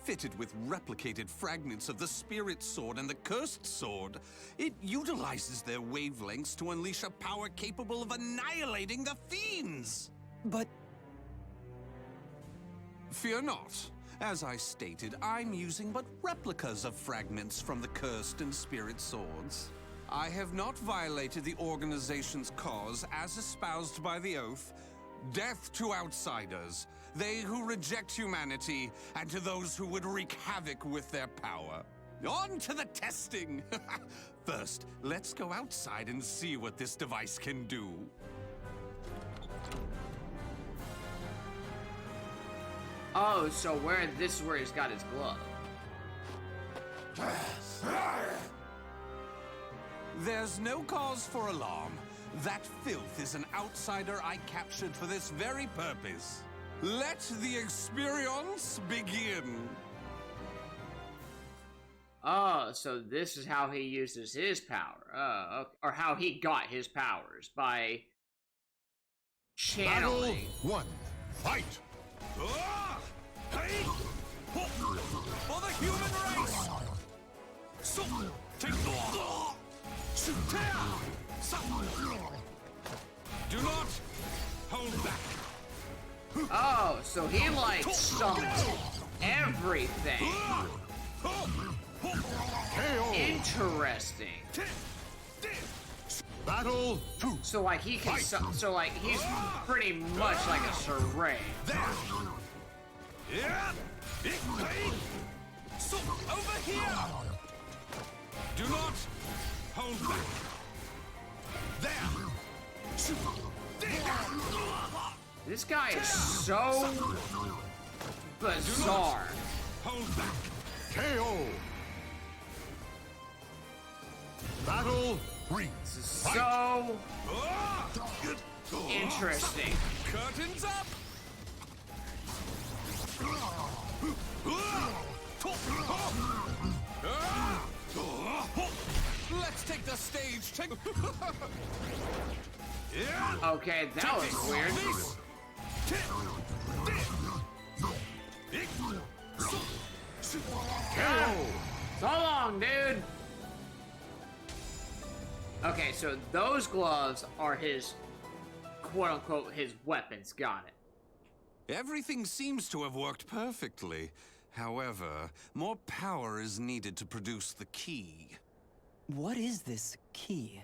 Fitted with replicated fragments of the Spirit Sword and the Cursed Sword, it utilizes their wavelengths to unleash a power capable of annihilating the fiends! But... Fear not. As I stated, I'm using but replicas of fragments from the Cursed and Spirit Swords. I have not violated the organization's cause as espoused by the oath. Death to outsiders, they who reject humanity, and to those who would wreak havoc with their power. On to the testing! First, let's go outside and see what this device can do. Oh, so this is where he's got his glove. There's no cause for alarm. That filth is an outsider I captured for this very purpose. Let the experience begin. Oh, so this is how he uses his power. Or how he got his powers, by channeling. Battle 1. Fight! For the human race! Do not hold back. Oh, so he like summoned everything. Interesting. Battle 2. So like he can so like he's pretty much like a charade. So over here. Do not hold back. This guy is so bizarre. Hold back. KO. Battle 3. This is so interesting. Curtains up. Let's take the stage. Okay, that was weird. So long, dude. Okay, so those gloves are his, quote-unquote, his weapons. Got it. Everything seems to have worked perfectly. However, more power is needed to produce the key. What is this key?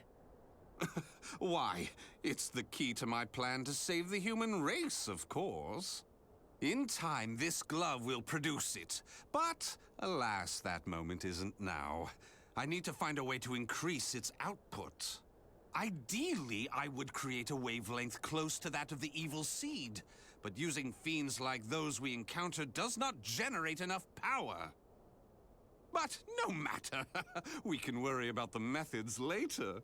Why, it's the key to my plan to save the human race, of course. In time, this glove will produce it. But, alas, that moment isn't now. I need to find a way to increase its output. Ideally, I would create a wavelength close to that of the evil seed. But using fiends like those we encountered does not generate enough power. But no matter. We can worry about the methods later.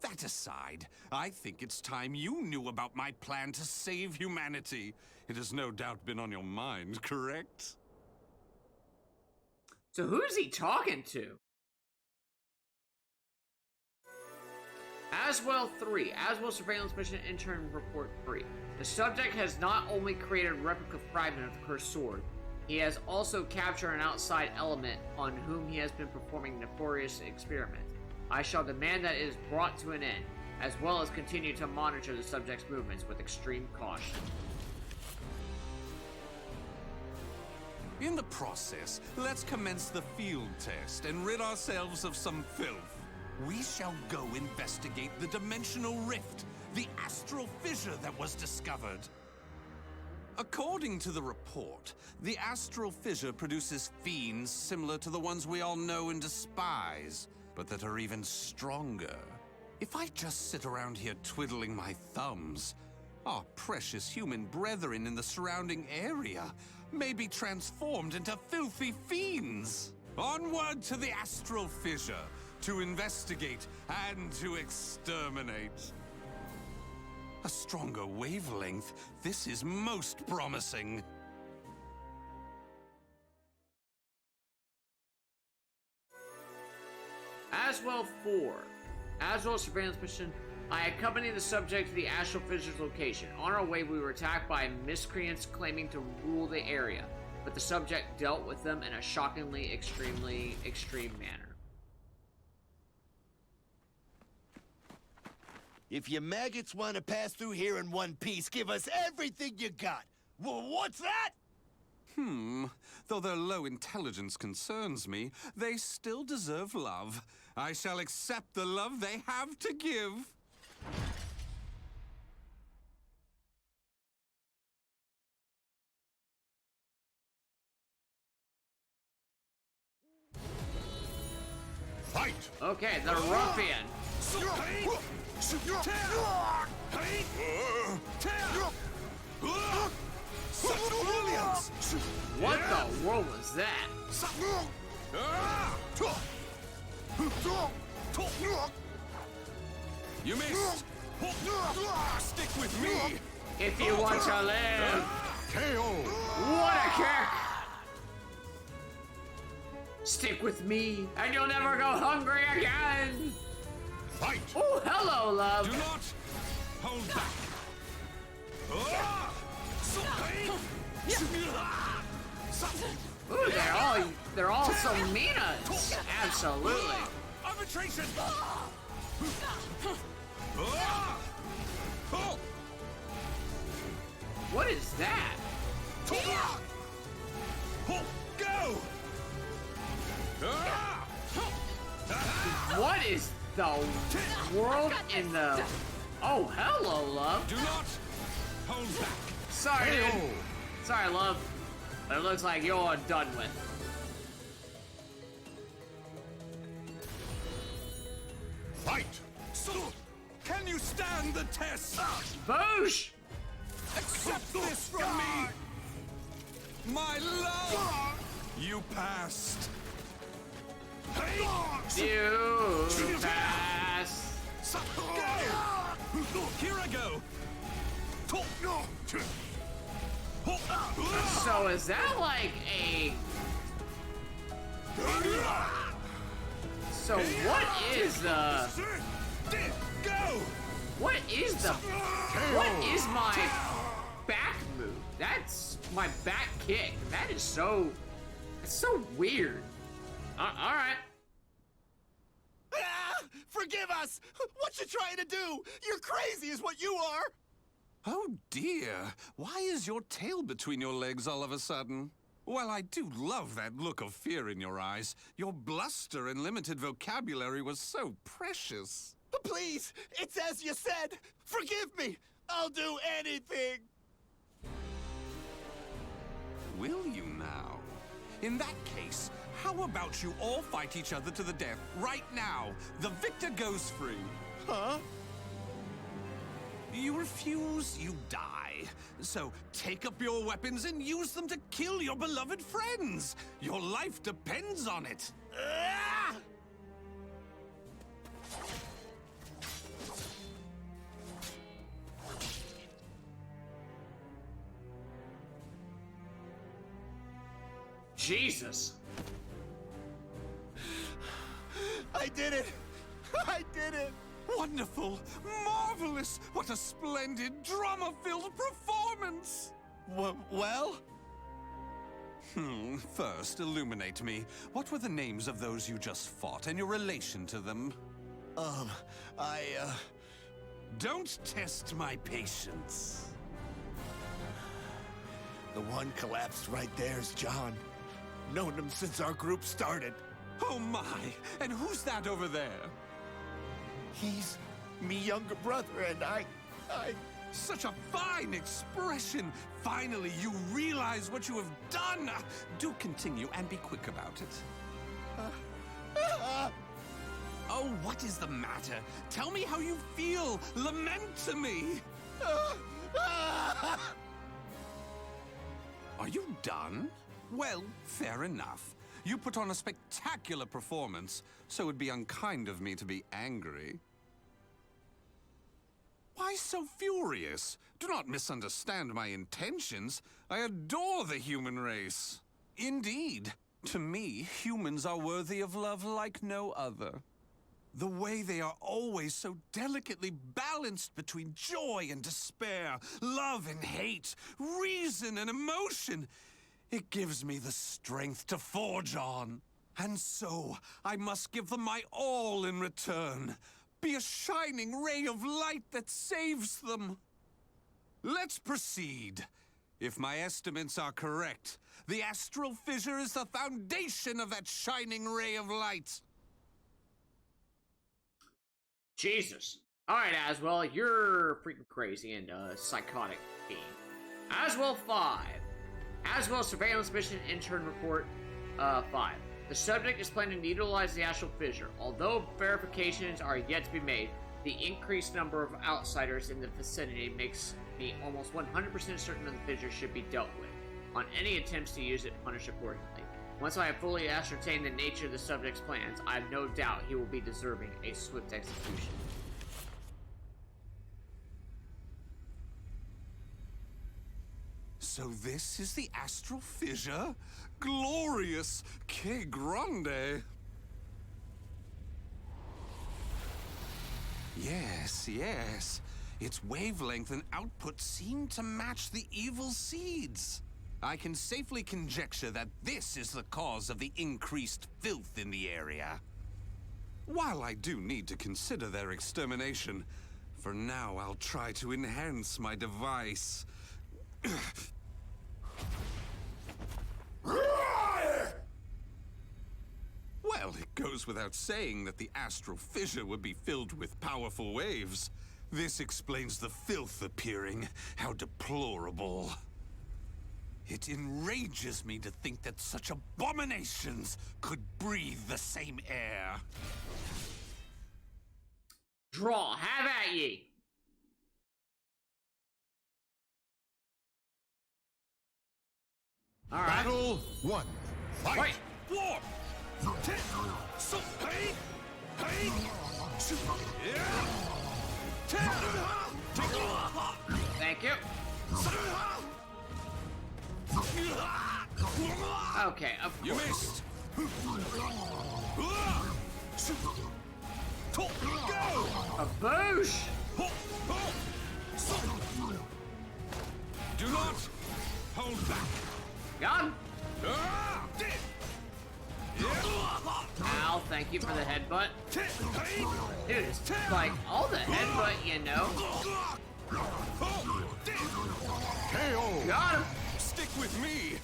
That aside, I think it's time you knew about my plan to save humanity. It has no doubt been on your mind, correct? So who's he talking to? Aswell 3, Aswell Surveillance Mission Intern Report 3. The subject has not only created a replica fragment of the Cursed Sword, he has also captured an outside element on whom he has been performing nefarious experiments. I shall demand that it is brought to an end, as well as continue to monitor the subject's movements with extreme caution. In the process, let's commence the field test and rid ourselves of some filth. We shall go investigate the dimensional rift, the astral fissure that was discovered. According to the report, the astral fissure produces fiends similar to the ones we all know and despise, but that are even stronger. If I just sit around here twiddling my thumbs, our precious human brethren in the surrounding area may be transformed into filthy fiends. Onward to the astral fissure, to investigate and to exterminate. A stronger wavelength, this is most promising. Aswell 4. Aswell surveillance mission. I accompanied the subject to the Astral Fisher's location. On our way, we were attacked by miscreants claiming to rule the area, but the subject dealt with them in a shockingly, extremely extreme manner. If you maggots want to pass through here in one piece, give us everything you got. What's that? Though their low intelligence concerns me, they still deserve love. I shall accept the love they have to give. Fight! Okay, the ruffian. What the world was that? You missed! Stick with me! If you want to live. KO! What a kick! Stick with me, and you'll never go hungry again! Fight! Oh, hello, love! Do not hold back! Ooh, they're all so mean-us. Absolutely. Arbitration! What is that? Go! What is the world in the... Oh, hello, love. Do not hold back! Sorry, dude. Sorry, love. But it looks like you're done with. Fight! Can you stand the test? Boosh! Accept this from me! My love! You passed! You pass. Here I go! So is that like a... So what is the... Go! What is the... What is my back move? That's my back kick. That is so... It's so weird. Alright. Forgive us! What you trying to do? You're crazy is what you are! Oh dear, why is your tail between your legs all of a sudden? Well, I do love that look of fear in your eyes. Your bluster and limited vocabulary was so precious. But please, it's as you said. Forgive me. I'll do anything. Will you now? In that case, how about you all fight each other to the death right now? The victor goes free. Huh? You refuse, you die. So take up your weapons and use them to kill your beloved friends. Your life depends on it. Ah! Jesus. I did it! I did it! Wonderful! Marvelous! What a splendid, drama-filled performance! Well? First, illuminate me. What were the names of those you just fought and your relation to them? Don't test my patience. The one collapsed right there's John. Known him since our group started. Oh my! And who's that over there? He's me younger brother, and I... Such a fine expression! Finally, you realize what you have done! Do continue and be quick about it. Oh, what is the matter? Tell me how you feel! Lament to me! Are you done? Well, fair enough. You put on a spectacular performance, so it'd be unkind of me to be angry. Why so furious? Do not misunderstand my intentions. I adore the human race. Indeed, to me, humans are worthy of love like no other. The way they are always so delicately balanced between joy and despair, love and hate, reason and emotion. It gives me the strength to forge on. And so, I must give them my all in return. Be a shining ray of light that saves them. Let's proceed. If my estimates are correct, the astral fissure is the foundation of that shining ray of light. Jesus. Alright, Aswell, you're freaking crazy and psychotic being. Aswell 5. Aswell Surveillance Mission Intern Report 5. The subject is planning to utilize the astral fissure. Although verifications are yet to be made, the increased number of outsiders in the vicinity makes me almost 100% certain that the fissure should be dealt with. On any attempts to use it, punish accordingly. Once I have fully ascertained the nature of the subject's plans, I have no doubt he will be deserving a swift execution. So this is the astral fissure? Glorious! Que grande! Yes, yes. Its wavelength and output seem to match the evil seeds. I can safely conjecture that this is the cause of the increased filth in the area. While I do need to consider their extermination, for now I'll try to enhance my device. Well, it goes without saying that the astral fissure would be filled with powerful waves. This explains the filth appearing. How deplorable. It enrages me to think that such abominations could breathe the same air. Draw, have at ye! Alright. Battle 1. Fight! War! So, hey! Hey! Thank you. Okay, of course. You missed! Go! A boosh! Do not hold back! Got him! Ow, thank you for the headbutt. Dude, it's like all the headbutt, you know. KO. Got him! Stick with me!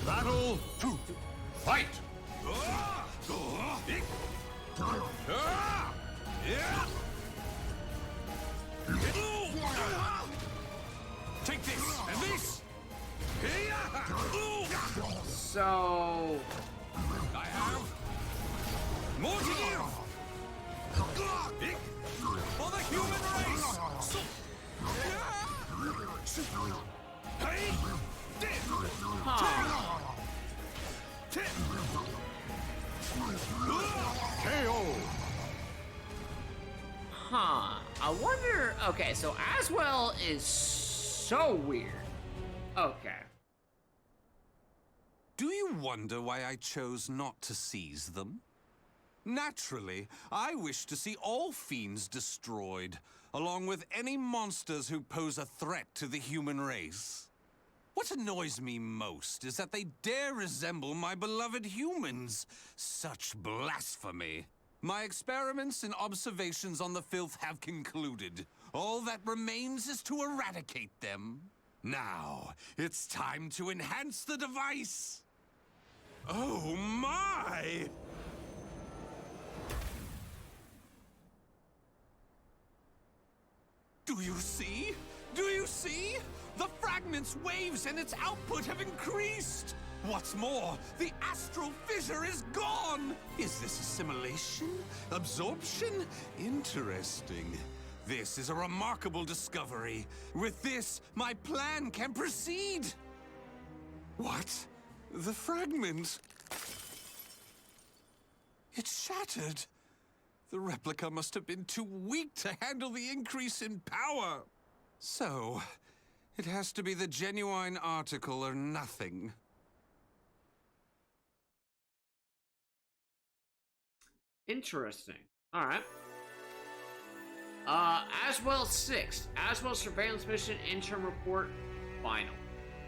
Battle 2. Fight. Take this and this! So... I have more to give! For the human race! KO. Huh. I wonder... Okay, so Aswell is so weird. Okay. Do you wonder why I chose not to seize them? Naturally, I wish to see all fiends destroyed, along with any monsters who pose a threat to the human race. What annoys me most is that they dare resemble my beloved humans. Such blasphemy. My experiments and observations on the filth have concluded. All that remains is to eradicate them. Now, it's time to enhance the device. Oh my! Do you see? Do you see? The fragment's waves and its output have increased! What's more, the astral fissure is gone! Is this assimilation? Absorption? Interesting. This is a remarkable discovery. With this, my plan can proceed! What? The fragment? It's shattered. The replica must have been too weak to handle the increase in power. So, it has to be the genuine article or nothing. Interesting. All right. Aswell 6. Aswell Surveillance Mission Interim Report Final.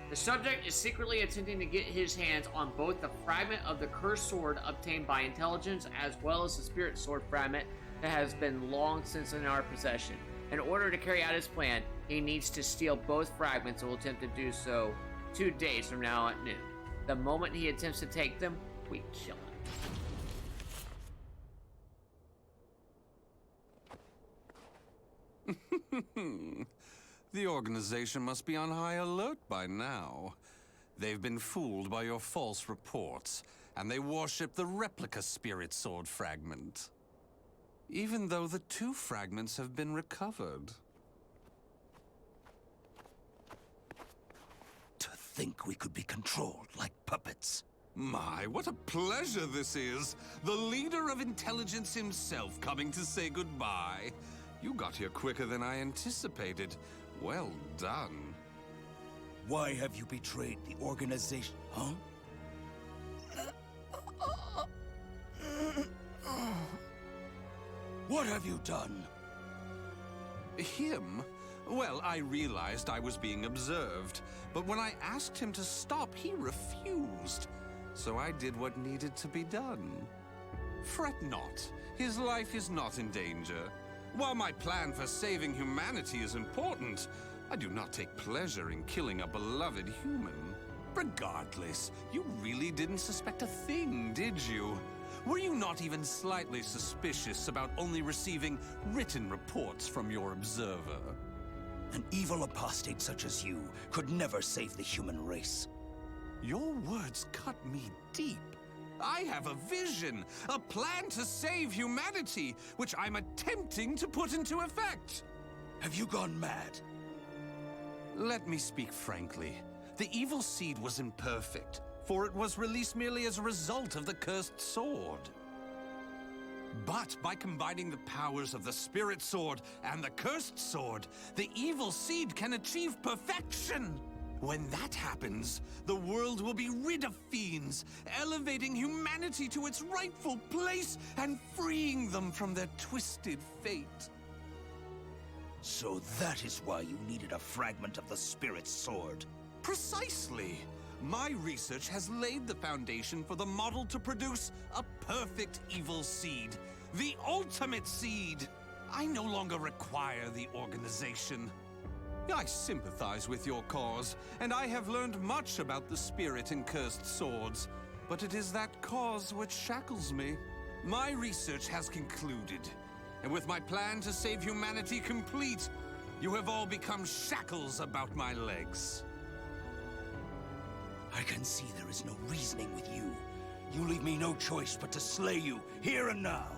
The subject is secretly attempting to get his hands on both the fragment of the cursed sword obtained by intelligence as well as the spirit sword fragment that has been long since in our possession. In order to carry out his plan, he needs to steal both fragments and will attempt to do so 2 days from now at noon. The moment he attempts to take them, we kill him. The organization must be on high alert by now. They've been fooled by your false reports, and they worship the replica spirit sword fragment. Even though the 2 fragments have been recovered. To think we could be controlled like puppets. My, what a pleasure this is! The leader of intelligence himself coming to say goodbye. You got here quicker than I anticipated. Well done. Why have you betrayed the organization, huh? What have you done? Him? Well, I realized I was being observed, but when I asked him to stop, he refused. So I did what needed to be done. Fret not. His life is not in danger. While my plan for saving humanity is important, I do not take pleasure in killing a beloved human. Regardless, you really didn't suspect a thing, did you? Were you not even slightly suspicious about only receiving written reports from your observer? An evil apostate such as you could never save the human race. Your words cut me deep. I have a vision, a plan to save humanity, which I'm attempting to put into effect. Have you gone mad? Let me speak frankly. The evil seed was imperfect, for it was released merely as a result of the cursed sword. But by combining the powers of the spirit sword and the cursed sword, the evil seed can achieve perfection. When that happens, the world will be rid of fiends, elevating humanity to its rightful place and freeing them from their twisted fate. So that is why you needed a fragment of the spirit sword. Precisely. My research has laid the foundation for the model to produce a perfect evil seed. The ultimate seed. I no longer require the organization. I sympathize with your cause, and I have learned much about the spirit in cursed swords. But it is that cause which shackles me. My research has concluded, and with my plan to save humanity complete, you have all become shackles about my legs. I can see there is no reasoning with you. You leave me no choice but to slay you, here and now.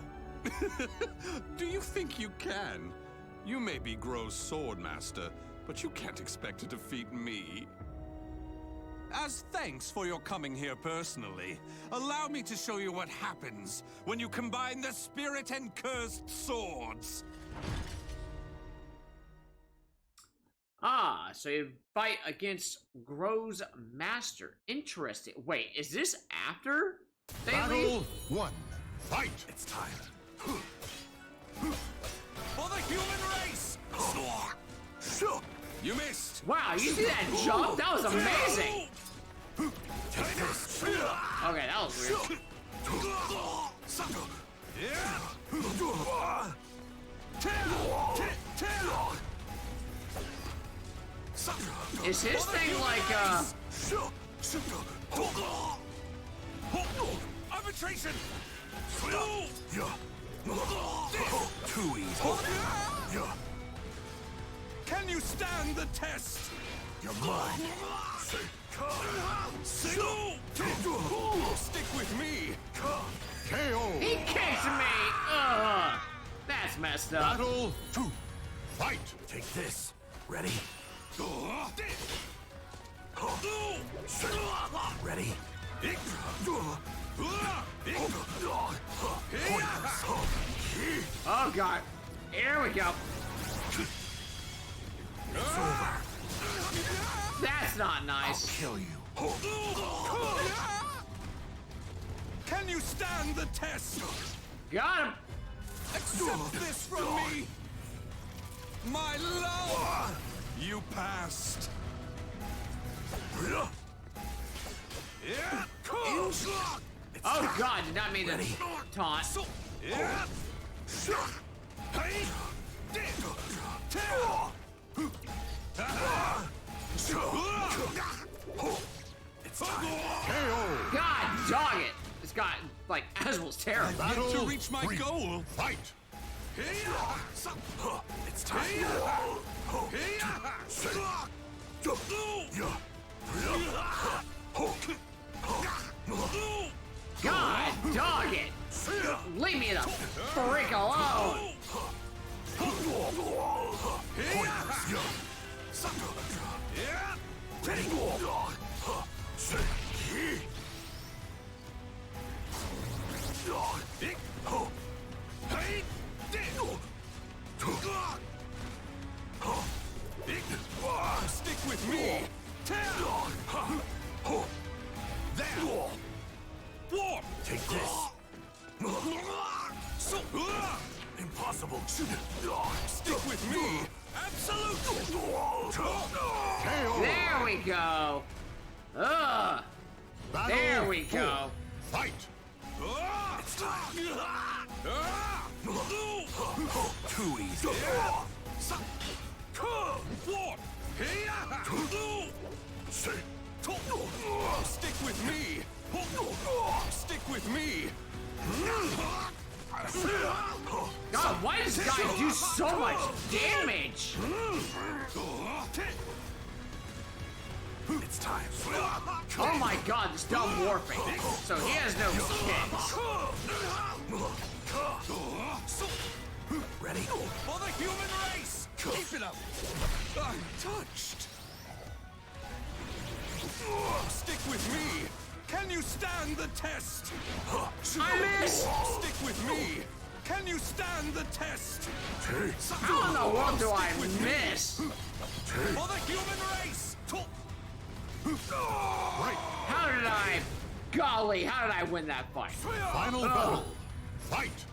Do you think you can? You may be Gro's swordmaster, but you can't expect to defeat me. As thanks for your coming here personally, allow me to show you what happens when you combine the spirit and cursed swords. Ah, so you fight against Gro's master. Interesting. Wait, is this after they leave? Battle 1. Fight! It's time. For the human race! You missed! Wow, you see that jump? That was amazing! Okay, that was weird. Is his thing like, Arbitration! Too easy. Can you stand the test? You're mine. Stick with me! KO! he kicked me! Ugh! That's messed up. Battle 2. Fight! Take this. Ready? Ready? Oh god. Here we go. That's not nice. Kill you. Can you stand the test? Got him! Accept this from me! My love! You passed! Oh god, did not mean to taunt. God dog it! This guy, like, Aswell's terrible. Battle to reach my goal! Fight! It's time! God dog it! Leave me the freak alone! Stick with me! There! Warp! Take this! Impossible! Stick with me! Absolute! There we go! Ugh! There we go! Fight! It's time! Too easy! Warp! Stick with me! Stick with me! God, why does this guy do so much damage? It's time. Oh my god, this dumb warping. So he has no kids. Ready? For the human race! Keep it up! I'm touched! Stick with me! Can you stand the test? I miss! Stick with me! Can you stand the test? How in the world do I miss? For the human race! How did I... Golly, how did I win that fight? Final battle! Fight!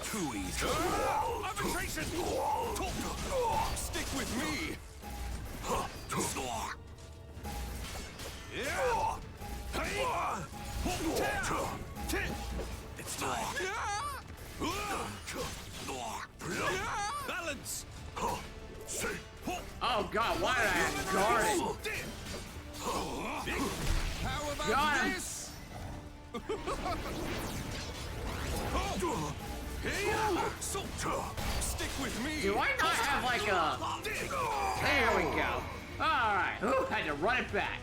Too easy. Arbitration! Stick with me! It's time. Balance! Oh god, why did I have guarded? How about Got him. this? Stick with me! Do I not have like a... There we go. Alright, had to run it back.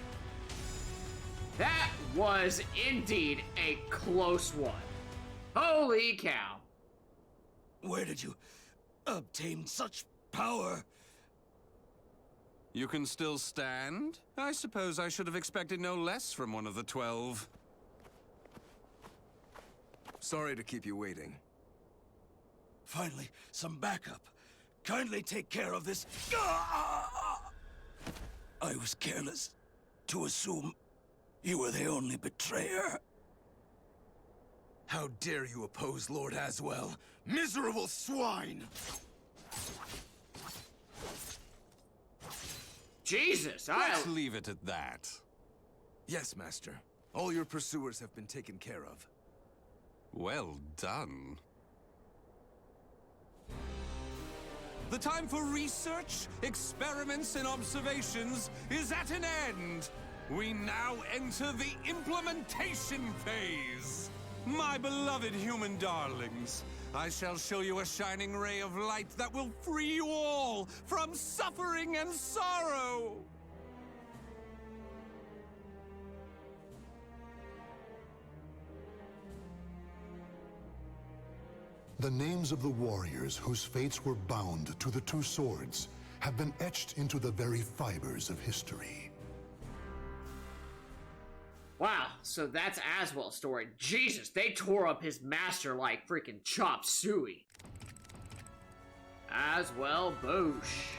That was indeed a close one. Holy cow. Where did you obtain such power? You can still stand? I suppose I should have expected no less from one of the 12. Sorry to keep you waiting. Finally, some backup. Kindly take care of this. I was careless to assume you were the only betrayer. How dare you oppose Lord Aswell? Miserable swine! Jesus, Let's leave it at that. Yes, Master. All your pursuers have been taken care of. Well done. The time for research, experiments, and observations is at an end. We now enter the implementation phase. My beloved human darlings, I shall show you a shining ray of light that will free you all from suffering and sorrow. The names of the warriors whose fates were bound to the two swords have been etched into the very fibers of history. Wow, so that's Aswell's story. Jesus, they tore up his master like freaking chop suey. As well, Boosh.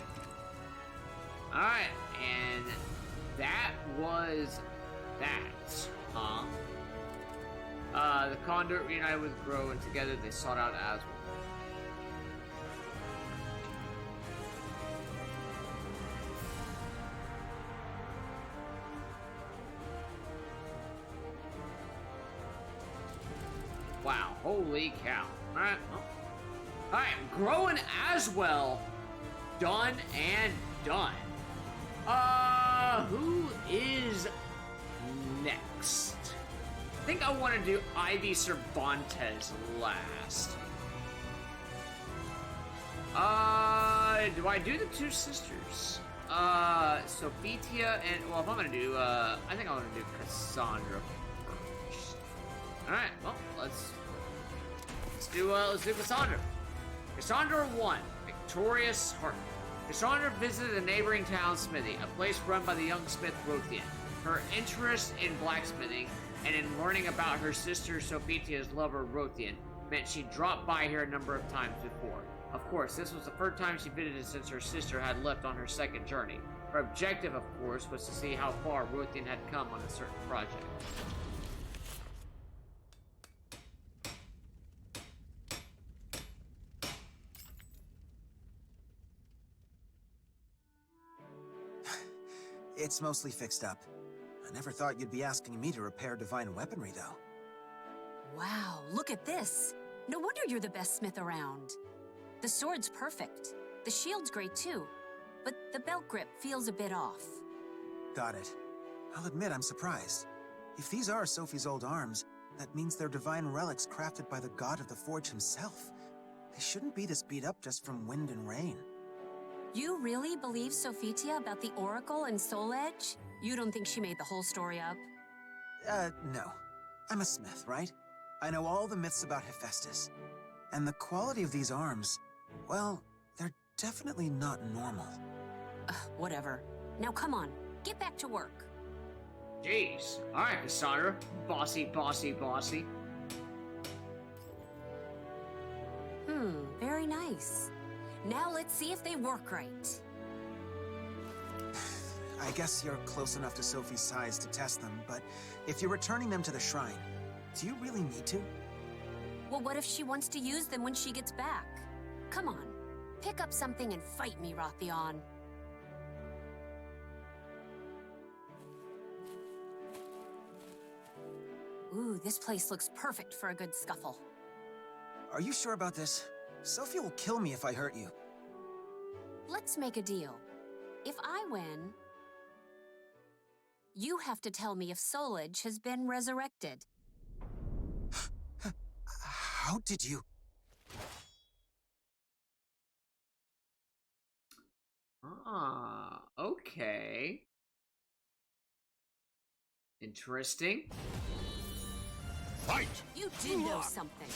Alright, and that was that, huh? The Conduit reunited with Grow, and together they sought out Aswell. Wow, holy cow. Alright, well. Alright, Grow and Aswell. Done and done. Who is next? I think I want to do Ivy Cervantes last. Do I do the two sisters? Sophitia and, well, if I'm gonna do, I think I want to do Cassandra first. Alright, well, let's do Cassandra. Cassandra 1, Victorious Heart. Cassandra visited a neighboring town smithy, a place run by the young smith Rothian. Her interest in blacksmithing and in learning about her sister Sophitia's lover Rothian meant she dropped by here a number of times before. Of course, this was the first time she visited since her sister had left on her second journey. Her objective, of course, was to see how far Rothian had come on a certain project. It's mostly fixed up. I never thought you'd be asking me to repair divine weaponry, though. Wow, look at this. No wonder you're the best smith around. The sword's perfect. The shield's great too. But the belt grip feels a bit off. Got it. I'll admit I'm surprised. If these are Sophie's old arms, that means they're divine relics crafted by the god of the forge himself. They shouldn't be this beat up just from wind and rain. You really believe Sophitia about the Oracle and Soul Edge? You don't think she made the whole story up? No. I'm a smith, right? I know all the myths about Hephaestus. And the quality of these arms, well, they're definitely not normal. Whatever. Now come on, get back to work. Jeez. Alright, Cassandra. Bossy, bossy, bossy. Very nice. Now let's see if they work right. I guess you're close enough to Sophie's size to test them, but if you're returning them to the shrine, do you really need to? Well, what if she wants to use them when she gets back? Come on, pick up something and fight me, Rothian. Ooh, this place looks perfect for a good scuffle. Are you sure about this? Sophie will kill me if I hurt you. Let's make a deal. If I win, you have to tell me if Soul Edge has been resurrected. How did you... Okay. Interesting. Fight! You did know something.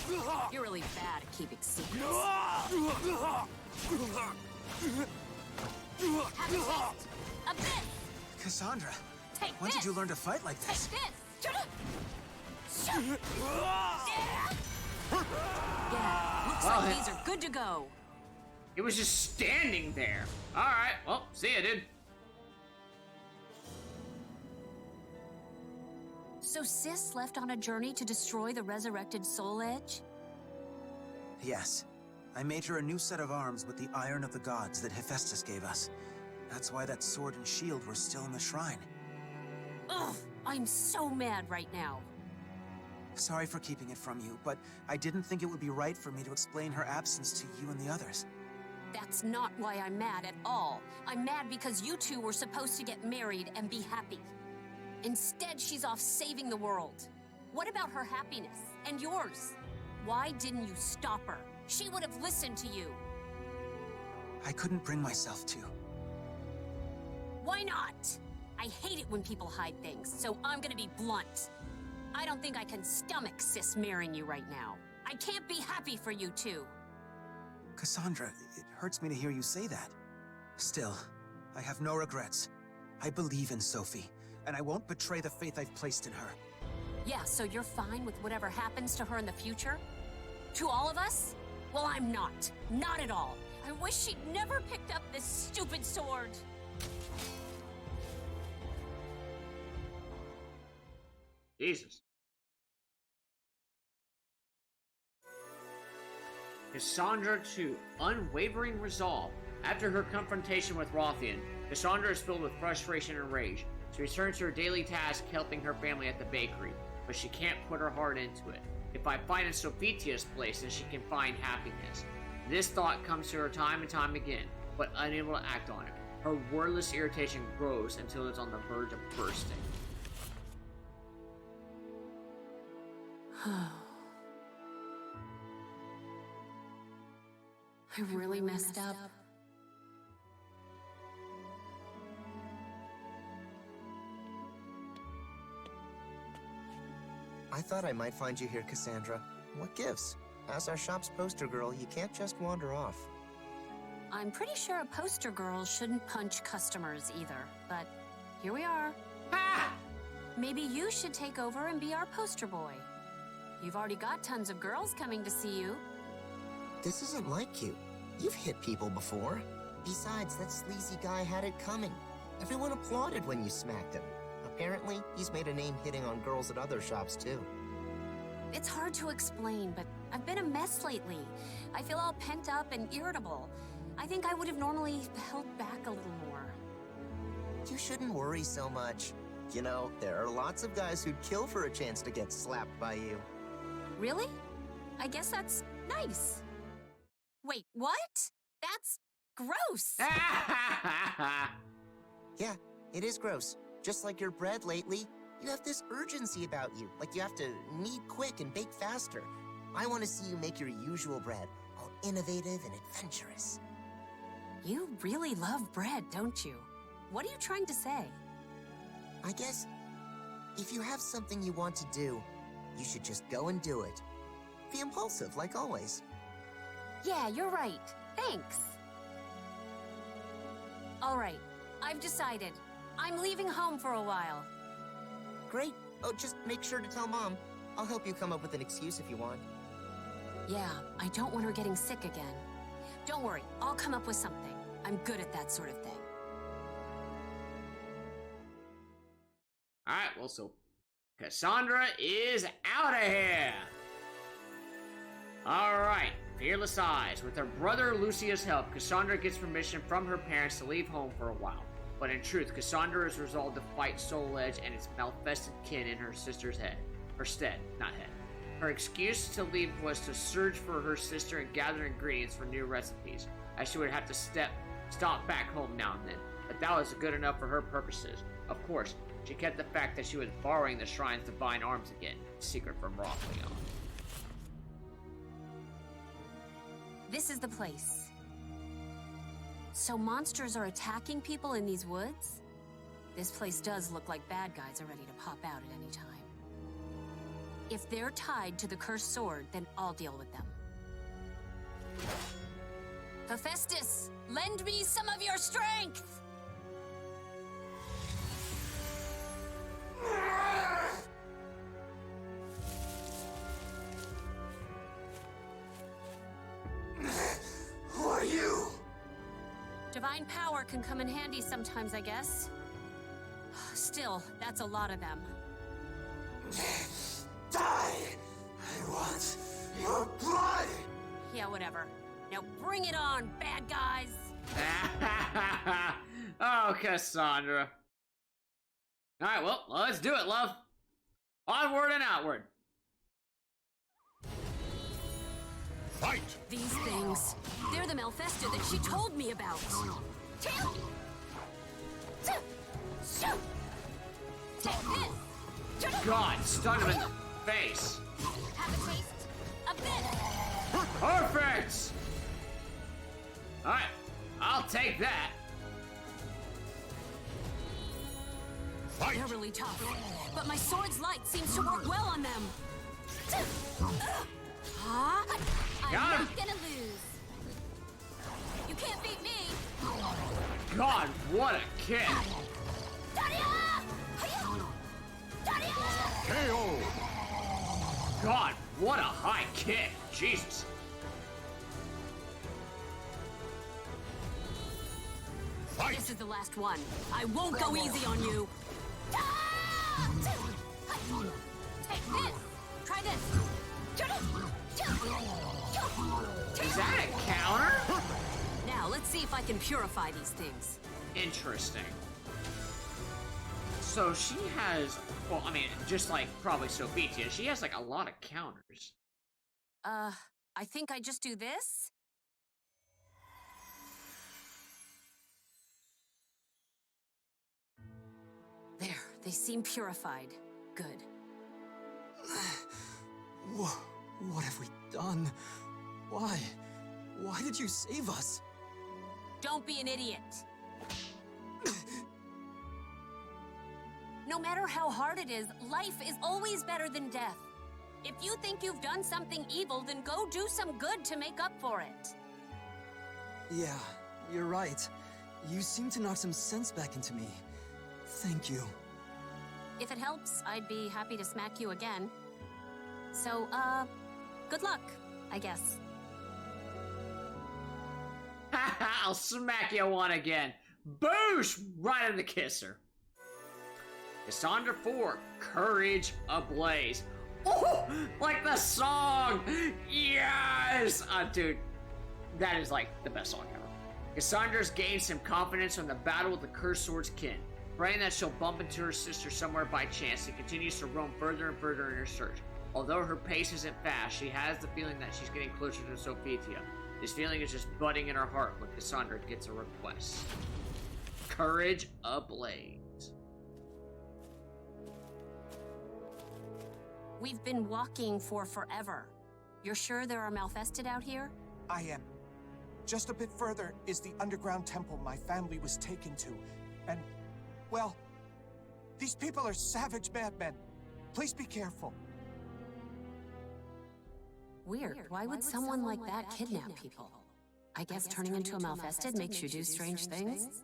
You're really bad at keeping secrets. Have a taste. A bit. Cassandra, Take when this. did you learn to fight like this? Take this. Yeah, looks Well, like these are good to go. It was just standing there. Alright, well, see ya, dude. So Sis left on a journey to destroy the resurrected Soul Edge? Yes. I made her a new set of arms with the Iron of the Gods that Hephaestus gave us. That's why that sword and shield were still in the shrine. Ugh, I'm so mad right now. Sorry for keeping it from you, but I didn't think it would be right for me to explain her absence to you and the others. That's not why I'm mad at all. I'm mad because you two were supposed to get married and be happy. Instead, she's off saving the world. What about her happiness? And yours? Why didn't you stop her? She would have listened to you. I couldn't bring myself to. Why not? I hate it when people hide things, so I'm gonna be blunt. I don't think I can stomach Sis marrying you right now. I can't be happy for you two. Cassandra, it hurts me to hear you say that. Still, I have no regrets. I believe in Sophie, and I won't betray the faith I've placed in her. Yeah, so you're fine with whatever happens to her in the future? To all of us? Well, I'm not. Not at all. I wish she'd never picked up this stupid sword. Jesus. Cassandra to unwavering resolve. After her confrontation with Rothian, Cassandra is filled with frustration and rage. She returns to her daily task helping her family at the bakery, but she can't put her heart into it. If I find in Sophitia's place, then she can find happiness. This thought comes to her time and time again, but unable to act on it. Her wordless irritation grows until it's on the verge of bursting. I really messed up. I thought I might find you here, Cassandra. What gives? As our shop's poster girl, you can't just wander off. I'm pretty sure a poster girl shouldn't punch customers either, but here we are. Ha! Maybe you should take over and be our poster boy. You've already got tons of girls coming to see you. This isn't like you. You've hit people before. Besides, that sleazy guy had it coming. Everyone applauded when you smacked him. Apparently, he's made a name hitting on girls at other shops, too. It's hard to explain, but I've been a mess lately. I feel all pent up and irritable. I think I would have normally held back a little more. You shouldn't worry so much. You know, there are lots of guys who'd kill for a chance to get slapped by you. Really? I guess that's nice. Wait, what? That's gross. Yeah, it is gross. Just like your bread lately, you have this urgency about you, like you have to knead quick and bake faster. I want to see you make your usual bread, all innovative and adventurous. You really love bread, don't you? What are you trying to say? I guess if you have something you want to do, you should just go and do it. Be impulsive, like always. Yeah, you're right. Thanks. All right, I've decided. I'm leaving home for a while. Great. Oh, just make sure to tell Mom. I'll help you come up with an excuse if you want. Yeah, I don't want her getting sick again. Don't worry, I'll come up with something. I'm good at that sort of thing. Alright, well, so Cassandra is out of here! Alright, Fearless Eyes. With her brother Lucia's help, Cassandra gets permission from her parents to leave home for a while. But in truth, Cassandra is resolved to fight Soul Edge and its malfested kin in her sister's head. Or stead, not head. Her excuse to leave was to search for her sister and gather ingredients for new recipes, as she would have to stop back home now and then. But that was good enough for her purposes. Of course, she kept the fact that she was borrowing the shrine's divine arms again, secret from Rothian. This is the place. So monsters are attacking people in these woods? This place does look like bad guys are ready to pop out at any time. If they're tied to the cursed sword, then I'll deal with them. Hephaestus, lend me some of your strength! Who are you? Divine power can come in handy sometimes, I guess. Still, that's a lot of them. Die! I want your blood! Yeah, whatever. Now bring it on, bad guys! Oh, Cassandra. Alright, well, let's do it, love. Onward and outward. Fight! These things, they're the Malfesta that she told me about. God, stun him in the face. Have a taste? A bit! Perfect! Alright, I'll take that. Fight! They're really tough, but my sword's light seems to work well on them. Huh? I'm Got him. not gonna lose. You can't beat me. God, what a kick! KO! God, what a high kick! Jesus! This is the last one. I won't go easy on you. Take this. Try this. Is that a counter? Now, let's see if I can purify these things. Interesting. So she has, well, I mean, just like probably Sophitia, she has like a lot of counters. I think I just do this? There, they seem purified. Good. What have we done? Why? Why did you save us? Don't be an idiot. No matter how hard it is, life is always better than death. If you think you've done something evil, then go do some good to make up for it. Yeah, you're right. You seem to knock some sense back into me. Thank you. If it helps, I'd be happy to smack you again. So, good luck, I guess. I'll smack you one again. Boosh! Right in the kisser. Cassandra 4, Courage Ablaze. Oh, like the song! Yes! Dude, that is like the best song ever. Cassandra's gained some confidence from the battle with the Cursed Sword's kin. Praying that she'll bump into her sister somewhere by chance, and continues to roam further and further in her search. Although her pace isn't fast, she has the feeling that she's getting closer to Sophitia. This feeling is just budding in her heart when Cassandra gets a request. Courage Ablaze. We've been walking for forever. You're sure there are Malfested out here? I am. Just a bit further is the underground temple my family was taken to. And, well, these people are savage madmen. Please be careful. Weird. Why would someone like that kidnap people? I guess turning into a Malfested makes you do strange things?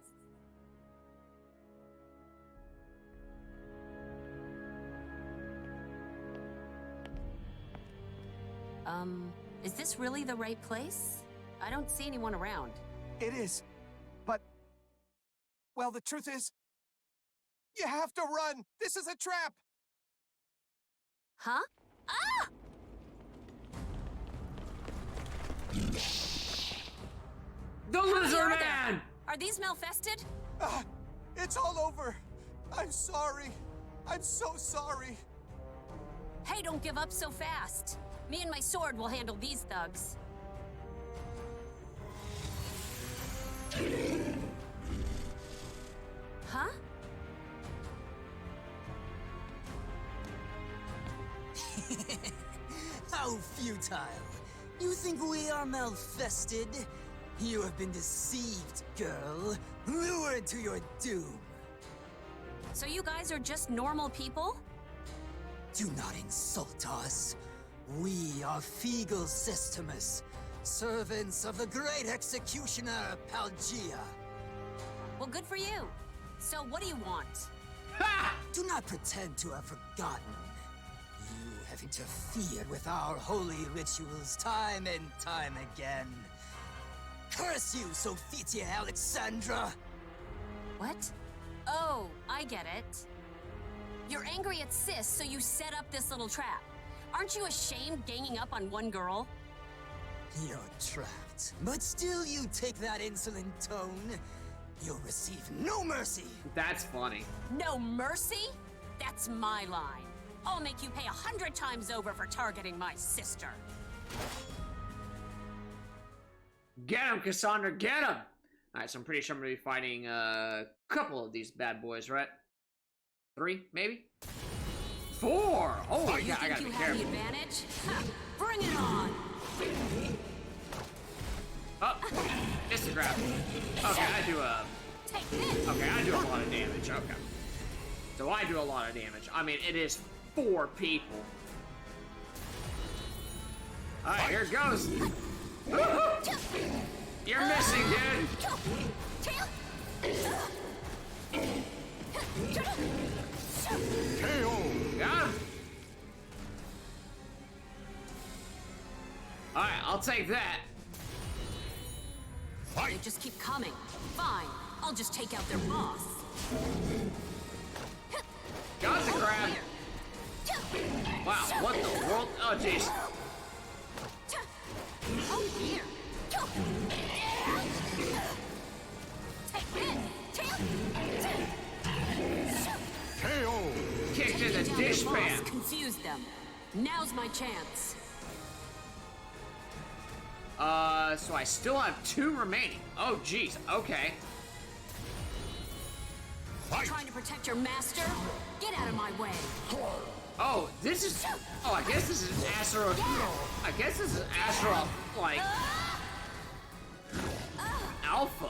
Is this really the right place? I don't see anyone around. It is. But, well, the truth is, you have to run! This is a trap! Huh? Ah! The Lizard Man! Are these Malfested? It's all over! I'm sorry! I'm so sorry! Hey, don't give up so fast! Me and my sword will handle these thugs. Huh? How futile. You think we are Malfested? You have been deceived, girl. Lured to your doom. So you guys are just normal people? Do not insult us. We are Feegle Systemus, servants of the great executioner, Palgia. Well, good for you. So what do you want? Do not pretend to have forgotten. You have interfered with our holy rituals time and time again. Curse you, Sophitia Alexandra! What? Oh, I get it. You're angry at Sis, so you set up this little trap. Aren't you ashamed ganging up on one girl? You're trapped. But still you take that insolent tone. You'll receive no mercy. That's funny. No mercy? That's my line. I'll make you pay 100 times over for targeting my sister. Get him, Cassandra, get him! Alright, so I'm pretty sure I'm gonna be fighting a couple of these bad boys, right? 3, maybe? 4! Oh, yeah, I gotta be careful. You think you have the advantage? Ha, bring it on! Oh, just a grab. Okay, I do a... Okay, I do a lot of damage, okay. So I do a lot of damage. I mean, it is 4 people. Alright, here it goes. You're missing, dude. KO. Got him. Alright, I'll take that. They just keep coming. Fine. I'll just take out their boss. Got the grab. Wow, what the world? Oh, jeez. Oh, dear. KO! Kicked in the Down dish boss pan. confused them. Now's my chance. So I still have 2 remaining. Oh, jeez. Okay. Trying to protect your master? Get out of my way. Oh, this is. Oh, I guess this is Astaroth. I guess this is Astaroth, like. Alpha.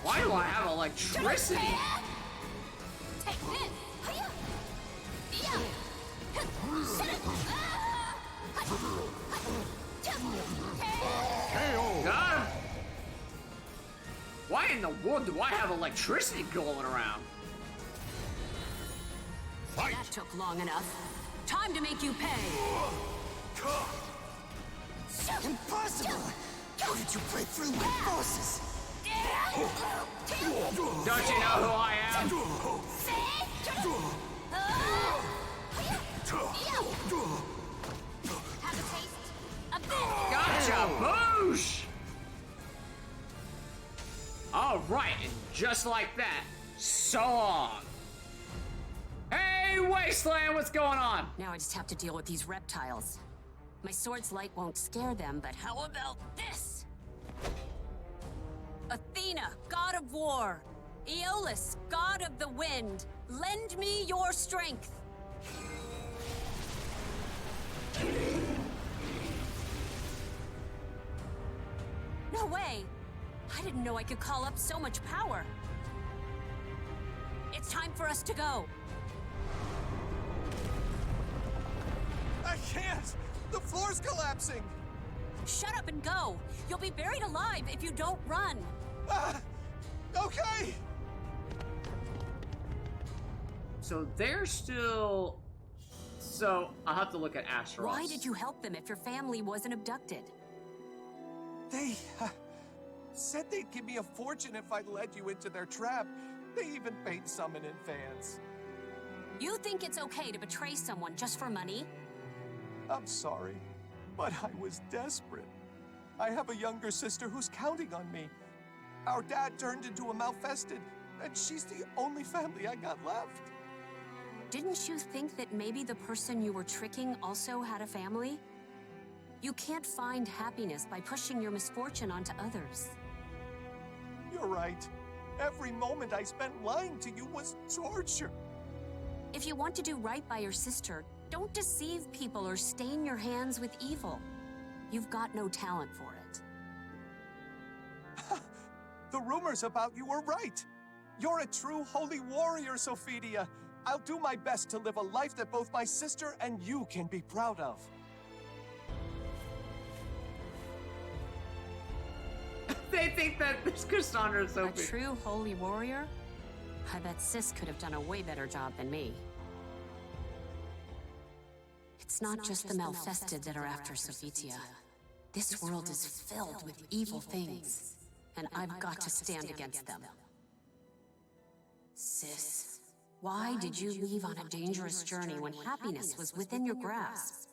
Why do I have electricity? Take this. Got him. Why in the world do I have electricity going around? That took long enough. Time to make you pay. Impossible! How did you break through my forces? Don't you know who I am? Have a taste of this. Gotcha, boosh! All right, and just like that, so long. Hey, Wasteland, what's going on? Now I just have to deal with these reptiles. My sword's light won't scare them, but how about this? Athena, god of war. Aeolus, god of the wind. Lend me your strength. No way! I didn't know I could call up so much power. It's time for us to go. I can't! The floor's collapsing! Shut up and go! You'll be buried alive if you don't run! Okay! So they're still... So, I'll have to look at Astaroth. Why did you help them if your family wasn't abducted? They said they'd give me a fortune if I led you into their trap. They even paid summon-in fans. You think it's okay to betray someone just for money? I'm sorry, but I was desperate. I have a younger sister who's counting on me. Our dad turned into a Malfested, and she's the only family I got left. Didn't you think that maybe the person you were tricking also had a family? You can't find happiness by pushing your misfortune onto others. You're right. Every moment I spent lying to you was torture. If you want to do right by your sister, don't deceive people or stain your hands with evil. You've got no talent for it. The rumors about you were right. You're a true holy warrior, Sophidia. I'll do my best to live a life that both my sister and you can be proud of. They think that this Cassandra is so A true holy warrior? I bet Sis could have done a way better job than me. It's not just the Malfested that are after Sophitia. This world is filled with evil things, and I've got to stand against them. Sis, why did you leave on a dangerous journey when happiness was within your grasp?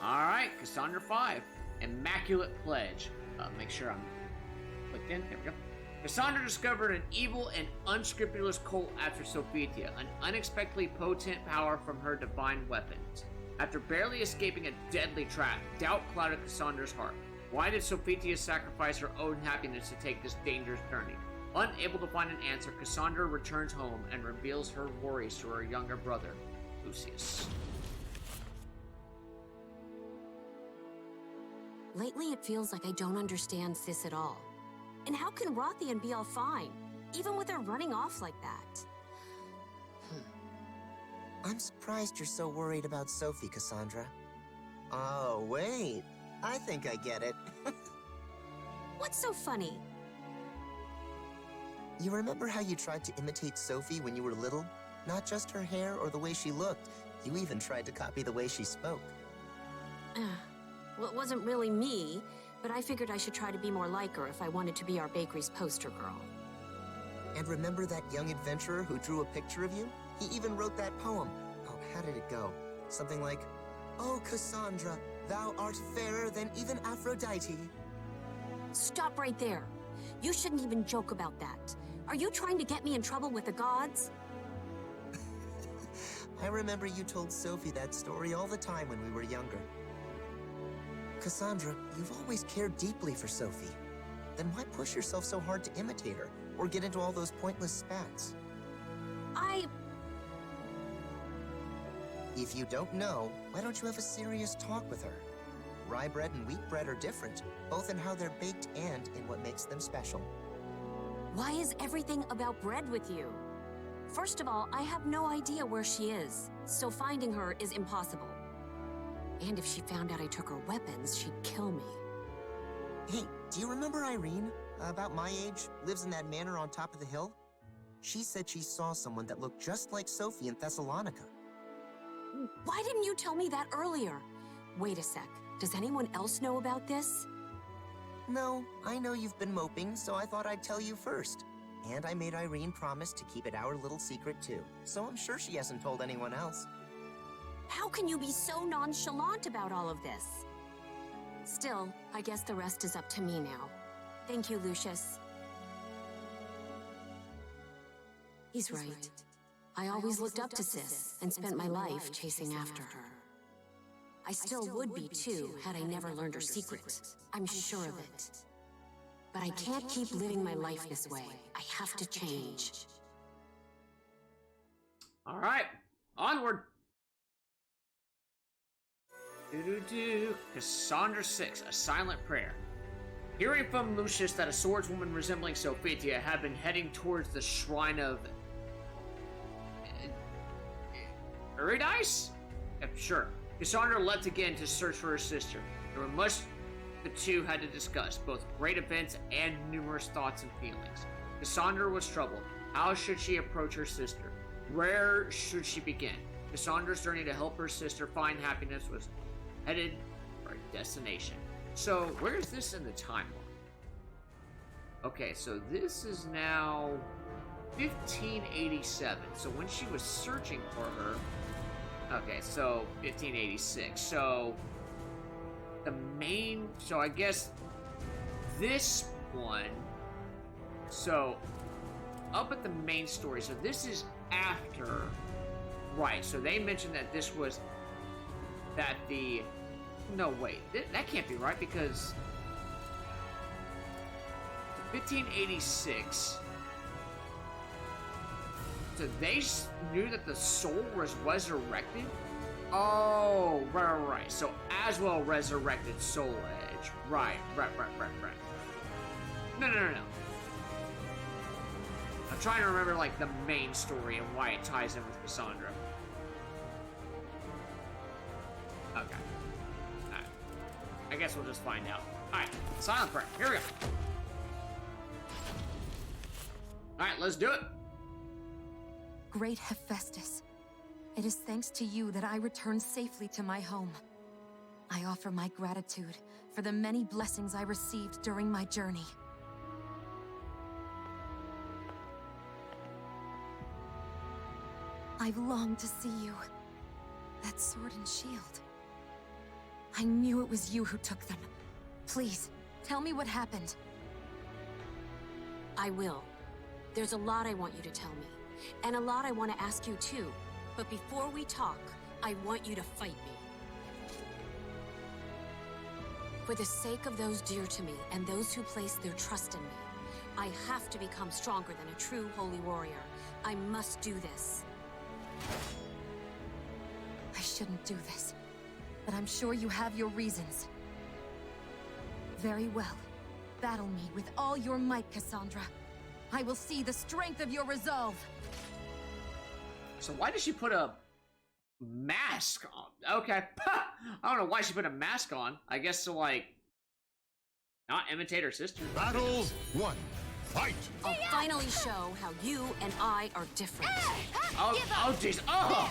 All right, Cassandra 5, Immaculate Pledge. Make sure I'm clicked in. There we go. Cassandra discovered an evil and unscrupulous cult after Sophitia, an unexpectedly potent power from her divine weapons. After barely escaping a deadly trap, doubt clouded Cassandra's heart. Why did Sophitia sacrifice her own happiness to take this dangerous journey? Unable to find an answer, Cassandra returns home and reveals her worries to her younger brother, Lucius. Lately, it feels like I don't understand Sis at all. And how can Rothian be all fine, even with her running off like that? I'm surprised you're so worried about Sophie, Cassandra. Oh, wait. I think I get it. What's so funny? You remember how you tried to imitate Sophie when you were little? Not just her hair or the way she looked. You even tried to copy the way she spoke. Well, it wasn't really me, but I figured I should try to be more like her if I wanted to be our bakery's poster girl. And remember that young adventurer who drew a picture of you? He even wrote that poem. Oh, how did it go? Something like, "Oh, Cassandra, thou art fairer than even Aphrodite." Stop right there. You shouldn't even joke about that. Are you trying to get me in trouble with the gods? I remember you told Sophie that story all the time when we were younger. Cassandra, you've always cared deeply for Sophie. Then why push yourself so hard to imitate her, or get into all those pointless spats? If you don't know, why don't you have a serious talk with her? Rye bread and wheat bread are different, both in how they're baked and in what makes them special. Why is everything about bread with you? First of all, I have no idea where she is, so finding her is impossible. And if she found out I took her weapons, she'd kill me. Hey, do you remember Irene? About my age, lives in that manor on top of the hill? She said she saw someone that looked just like Sophie in Thessalonica. Why didn't you tell me that earlier? Wait a sec. Does anyone else know about this? No, I know you've been moping, so I thought I'd tell you first. And I made Irene promise to keep it our little secret too, so I'm sure she hasn't told anyone else. How can you be so nonchalant about all of this? Still, I guess the rest is up to me now. Thank you, Lucius. He's right. I always looked up to Sis and spent my life chasing after her. I still would be too, had I never learned her secret. I'm sure of it. But I can't keep living my life this way. I have to change. All right, onward. Cassandra 6, A Silent Prayer. Hearing from Lucius that a swordswoman resembling Sophitia had been heading towards the shrine of Eurydice? Yeah, sure. Cassandra leapt again to search for her sister. There were much the two had to discuss, both great events and numerous thoughts and feelings. Cassandra was troubled. How should she approach her sister? Where should she begin? Cassandra's journey to help her sister find happiness was headed for a destination. So, where is this in the timeline? Okay, so this is now 1587. So when she was searching for her... Okay, so 1586. So the main... So I guess this one... So up at the main story. So this is after... Right, so they mentioned that this was... That the... No, wait. That can't be right because... 1586... So they knew that the soul was resurrected? Oh, right. So Aswell resurrected Soul Edge. Right. No. I'm trying to remember, like, the main story and why it ties in with Cassandra. Okay. Alright. I guess we'll just find out. Alright, Silent Prayer. Here we go. Alright, let's do it. Great Hephaestus, it is thanks to you that I returned safely to my home. I offer my gratitude for the many blessings I received during my journey. I've longed to see you. That sword and shield. I knew it was you who took them. Please, tell me what happened. I will. There's a lot I want you to tell me. And a lot I want to ask you too. But before we talk, I want you to fight me. For the sake of those dear to me and those who place their trust in me, I have to become stronger than a true holy warrior. I must do this. I shouldn't do this, but I'm sure you have your reasons. Very well. Battle me with all your might, Cassandra. I will see the strength of your resolve. So why did she put a mask on? Okay. I don't know why she put a mask on. I guess to, like, not imitate her sister. Battle 1. fight! I'll finally show how you and I are different. Oh, jeez. Oh!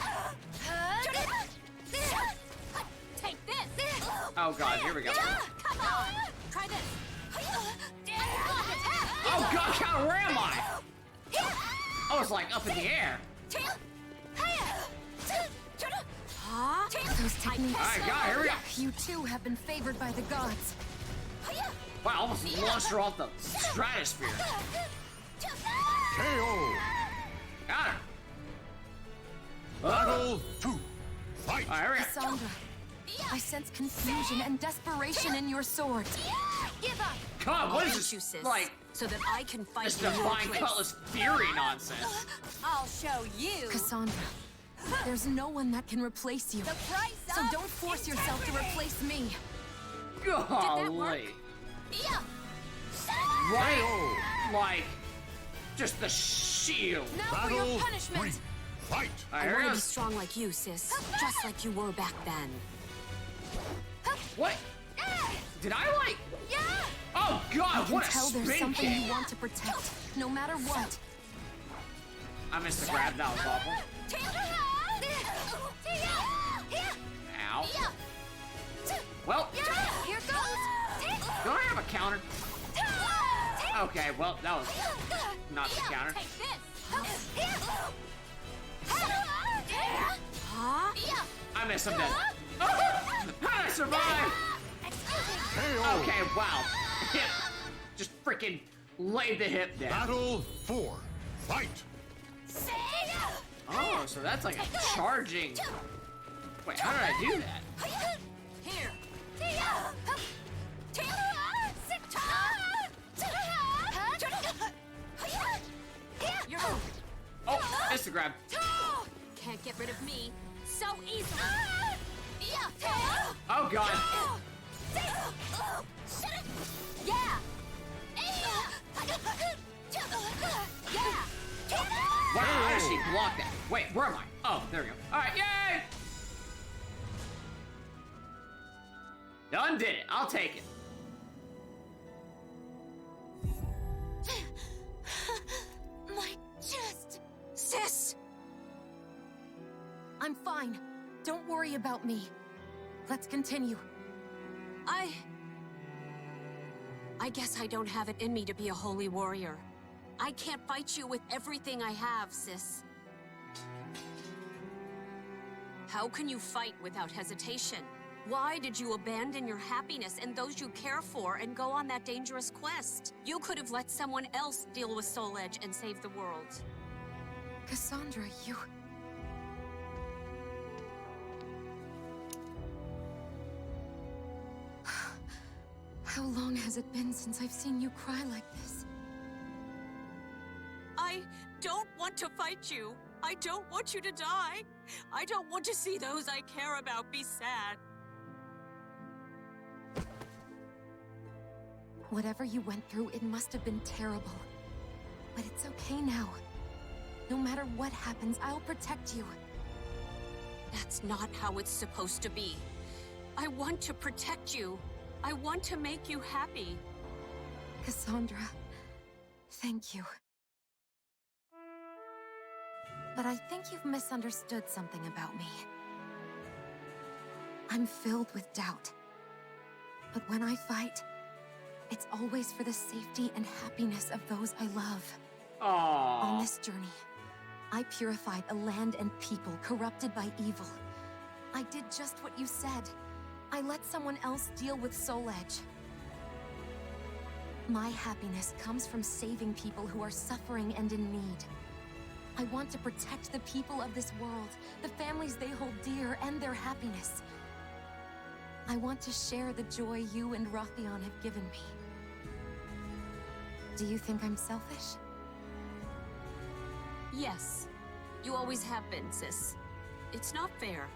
Take this! Oh, God, here we go. Come on! Try this! Oh, God, God, where am I? I was like up in the air. Huh? Those techniques. All right, God, here we go. You too have been favored by the gods. Wow, almost launched her off the stratosphere. KO! Got her. Battle 2. Fight! All right, here we go. Cassandra, I sense confusion and desperation in your sword. Give up! God, what I'll is hit this, you, sis, like, so that I can fight this in your Divine place. Cutlass Fury nonsense? I'll show you. Cassandra, there's no one that can replace you. The price So of don't force yourself to replace me. Golly. Yeah. Right? Like, just the shield. Now for your punishment. Fight! All right, I here want to goes. be strong like you, sis. Just like you were back then. What? Did I like? Oh I God! can What a tell there's spin something kick! you want to protect, no matter what. I missed the grab. That was awful. Ow. Well, Here goes. don't I have a counter? Okay, well that was not the counter. Take this. Huh? I missed him dead. How did I survive? Okay, wow. Hip. Just freaking laid the hip down. Battle 4. Fight! Oh, so that's like a charging. Wait, how did I do that? Here. You're Oh, missed the grab. Can't get rid of me so easily. Oh God. Yeah. Wow, how did she block that? Wait, where am I? Oh, there we go. All right, yay! Done did it. I'll take it. My chest. Sis. I'm fine. Don't worry about me. Let's continue. I guess I don't have it in me to be a holy warrior. I can't fight you with everything I have, sis. How can you fight without hesitation? Why did you abandon your happiness and those you care for and go on that dangerous quest? You could have let someone else deal with Soul Edge and save the world. Cassandra, you... How long has it been since I've seen you cry like this? I don't want to fight you. I don't want you to die. I don't want to see those I care about be sad. Whatever you went through, it must have been terrible. But it's okay now. No matter what happens, I'll protect you. That's not how it's supposed to be. I want to protect you. I want to make you happy. Cassandra, thank you. But I think you've misunderstood something about me. I'm filled with doubt. But when I fight, it's always for the safety and happiness of those I love. Aww. On this journey, I purified a land and people corrupted by evil. I did just what you said. I let someone else deal with Soul Edge. My happiness comes from saving people who are suffering and in need. I want to protect the people of this world, the families they hold dear, and their happiness. I want to share the joy you and Rothion have given me. Do you think I'm selfish? Yes. You always have been, sis. It's not fair.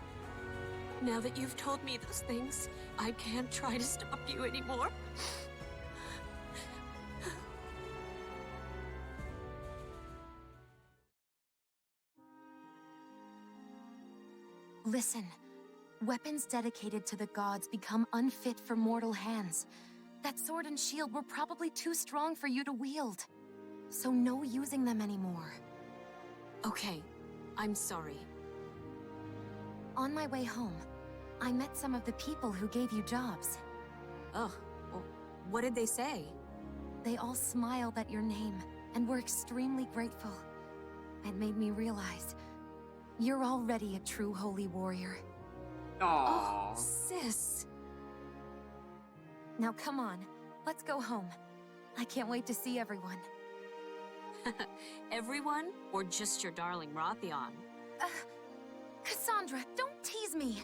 Now that you've told me those things, I can't try to stop you anymore. Listen. Weapons dedicated to the gods become unfit for mortal hands. That sword and shield were probably too strong for you to wield. so no using them anymore. Okay, I'm sorry. On my way home, I met some of the people who gave you jobs. Oh, well, what did they say? They all smiled at your name and were extremely grateful. It made me realize you're already a true holy warrior. Aww. Oh, sis. Now come on, let's go home. I can't wait to see everyone. Everyone, or just your darling Rothion? Cassandra, don't tease me!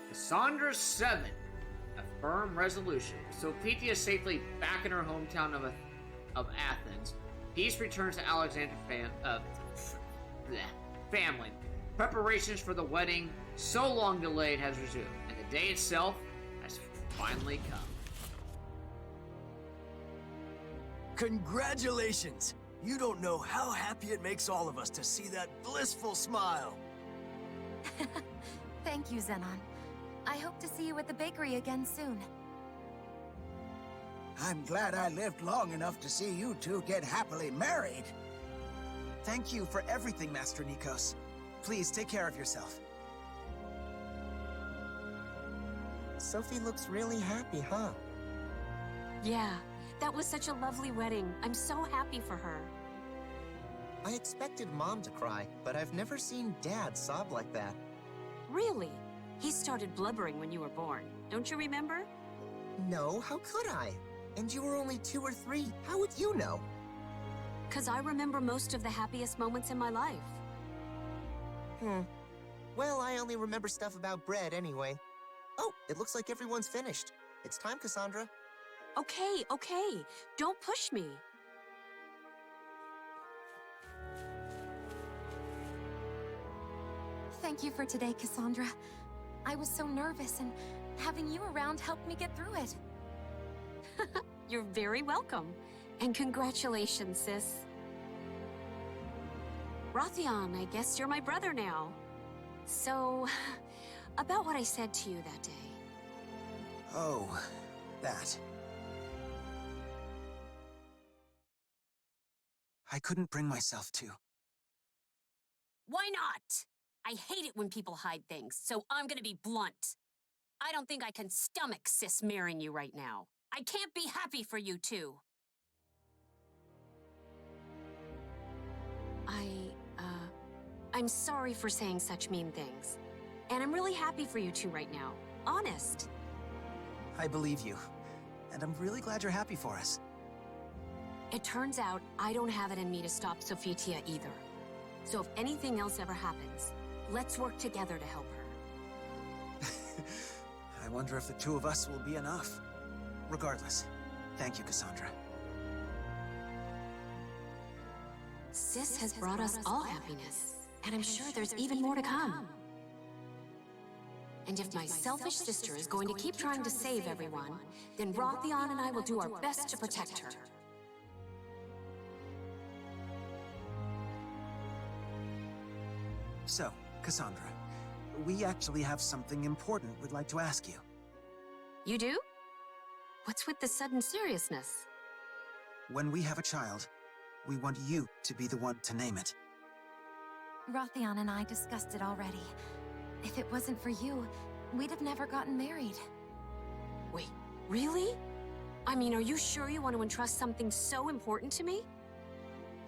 Cassandra 7. A firm resolution. Sophia safely back in her hometown of Athens. Peace returns to Alexander's family. Preparations for the wedding, so long delayed, has resumed, and the day itself has finally come. Congratulations! You don't know how happy it makes all of us to see that blissful smile. Thank you, Zenon. I hope to see you at the bakery again soon. I'm glad I lived long enough to see you two get happily married. Thank you for everything, Master Nikos. Please take care of yourself. Sophie looks really happy, huh? Yeah, that was such a lovely wedding. I'm so happy for her. I expected Mom to cry, but I've never seen Dad sob like that. Really? He started blubbering when you were born. Don't you remember? No, how could I? And you were only 2 or 3. How would you know? 'Cause I remember most of the happiest moments in my life. Well, I only remember stuff about bread anyway. Oh, it looks like everyone's finished. It's time, Cassandra. Okay, okay. Don't push me. Thank you for today, Cassandra. I was so nervous, and having you around helped me get through it. You're very welcome. And congratulations, sis. Rothion, I guess you're my brother now. So, about what I said to you that day. Oh, that. I couldn't bring myself to. Why not? I hate it when people hide things, so I'm gonna be blunt. I don't think I can stomach sis marrying you right now. I can't be happy for you two. I'm sorry for saying such mean things. And I'm really happy for you two right now. Honest. I believe you. And I'm really glad you're happy for us. It turns out I don't have it in me to stop Sophia either. So if anything else ever happens, let's work together to help her. I wonder if the two of us will be enough. Regardless, thank you, Cassandra. Sis has brought us all happiness, and I'm sure there's even more to come. And if my selfish sister is going to keep trying to save everyone, then Rothion and I will do our best to protect her. So, Cassandra, we actually have something important we'd like to ask you. You do? What's with the sudden seriousness? When we have a child, we want you to be the one to name it. Rothion and I discussed it already. If it wasn't for you, we'd have never gotten married. Wait, really? I mean, are you sure you want to entrust something so important to me?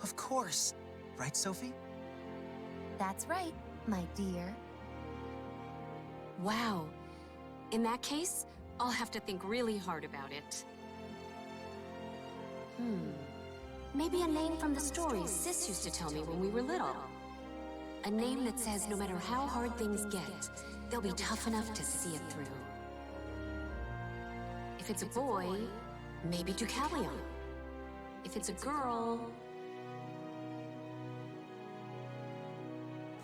Of course. Right, Sophie? That's right, my dear. Wow. In that case, I'll have to think really hard about it. Maybe a name from the stories Sis used to tell me when we were little. A name that says no matter how hard things get, they'll be tough enough to see it through. If it's a boy, maybe Deucalion. If it's a girl...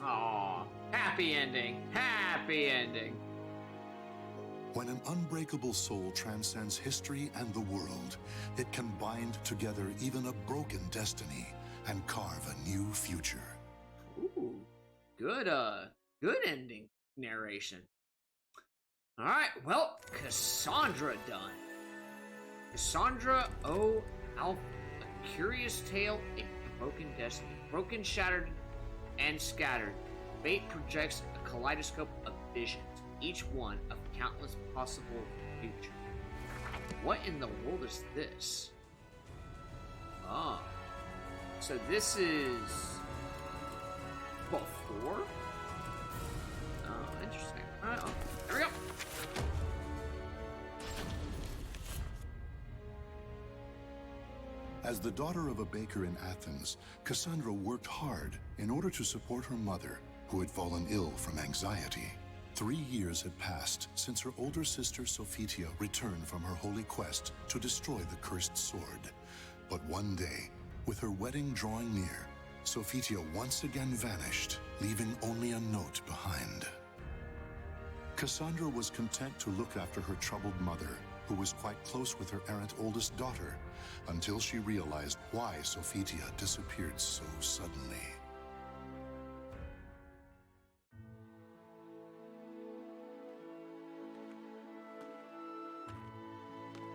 Aww. Happy ending. Happy ending. When an unbreakable soul transcends history and the world, it can bind together even a broken destiny and carve a new future. Ooh. Good ending. narration. Alright, well, Cassandra done. Cassandra O. Alpha, A Curious Tale, A Broken Destiny. Broken, shattered, and scattered. Fate projects a kaleidoscope of visions, each one of countless possible futures. What in the world is this? Oh. So this is before? Oh, interesting. Alright, oh, there we go. As the daughter of a baker in Athens, Cassandra worked hard in order to support her mother, who had fallen ill from anxiety. 3 years had passed since her older sister Sophitia returned from her holy quest to destroy the cursed sword. But one day, with her wedding drawing near, Sophitia once again vanished, leaving only a note behind. Cassandra was content to look after her troubled mother, who was quite close with her errant oldest daughter, until she realized why Sophitia disappeared so suddenly.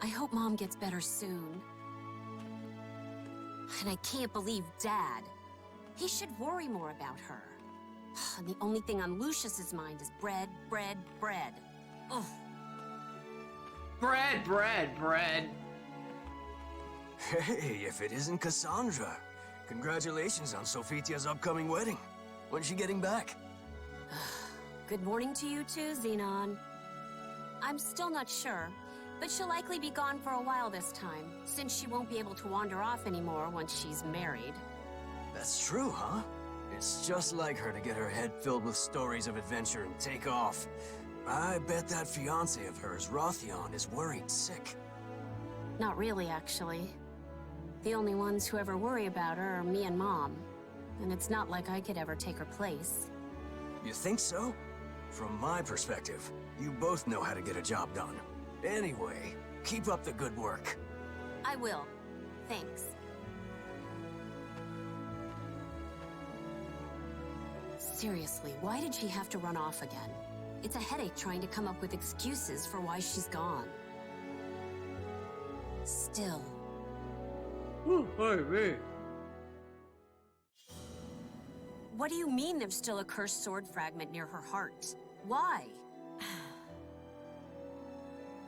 I hope Mom gets better soon. And I can't believe Dad. He should worry more about her. And the only thing on Lucius's mind is bread, bread, bread. Ugh. Bread, bread, bread. Hey, if it isn't Cassandra. Congratulations on Sophitia's upcoming wedding. When's she getting back? Good morning to you too, Xenon. I'm still not sure, but she'll likely be gone for a while this time, since she won't be able to wander off anymore once she's married. That's true, huh? It's just like her to get her head filled with stories of adventure and take off. I bet that fiancé of hers, Rothion, is worried sick. Not really, actually. The only ones who ever worry about her are me and Mom. And it's not like I could ever take her place. You think so? From my perspective, you both know how to get a job done. Anyway, keep up the good work. I will. Thanks. Seriously, why did she have to run off again? It's a headache trying to come up with excuses for why she's gone. Still. Ooh, hey, me. What do you mean there's still a cursed sword fragment near her heart? Why?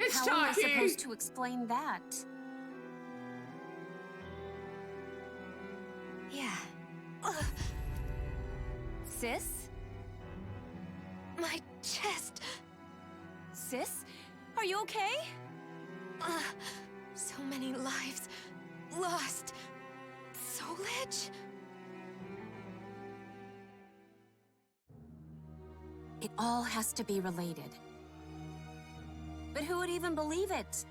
It's How am I supposed to explain that? Yeah. Sis? My chest. Sis? Are you okay? So many lives lost. Soulage? It all has to be related. But who would even believe it?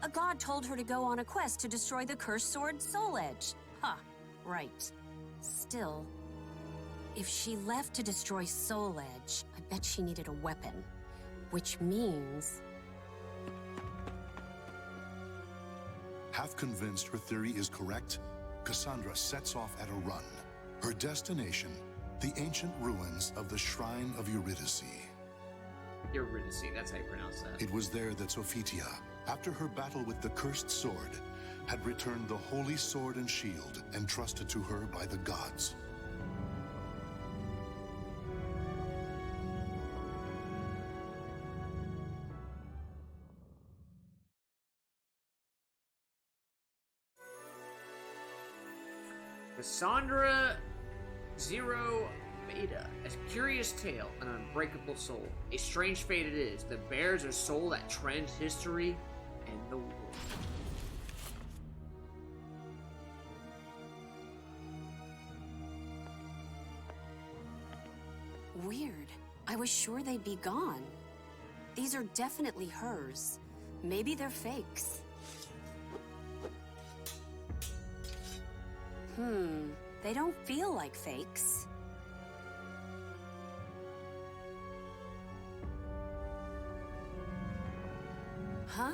A god told her to go on a quest to destroy the cursed sword Soul Edge. Huh, right. Still, if she left to destroy Soul Edge, I bet she needed a weapon. Which means... Half convinced her theory is correct, Cassandra sets off at a run. Her destination, the ancient ruins of the Shrine of Eurydice. Eurydice, that's how you pronounce that. It was there that Sophitia, after her battle with the cursed sword, had returned the holy sword and shield entrusted to her by the gods. Cassandra Zero Beta, A Curious Tale, An Unbreakable Soul. A strange fate it is, that bears a soul that trends history and the world. Weird. I was sure they'd be gone. These are definitely hers. Maybe they're fakes. They don't feel like fakes. Huh?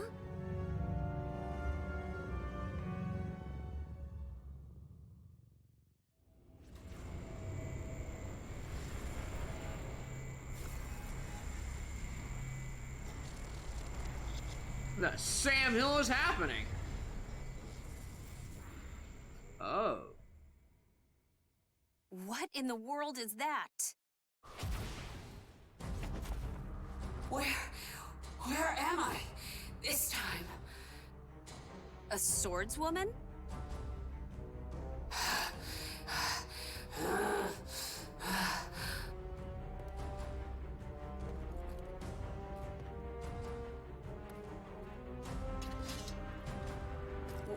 The Sam Hill is happening. Oh. What in the world is that? Where am I this time? A swordswoman?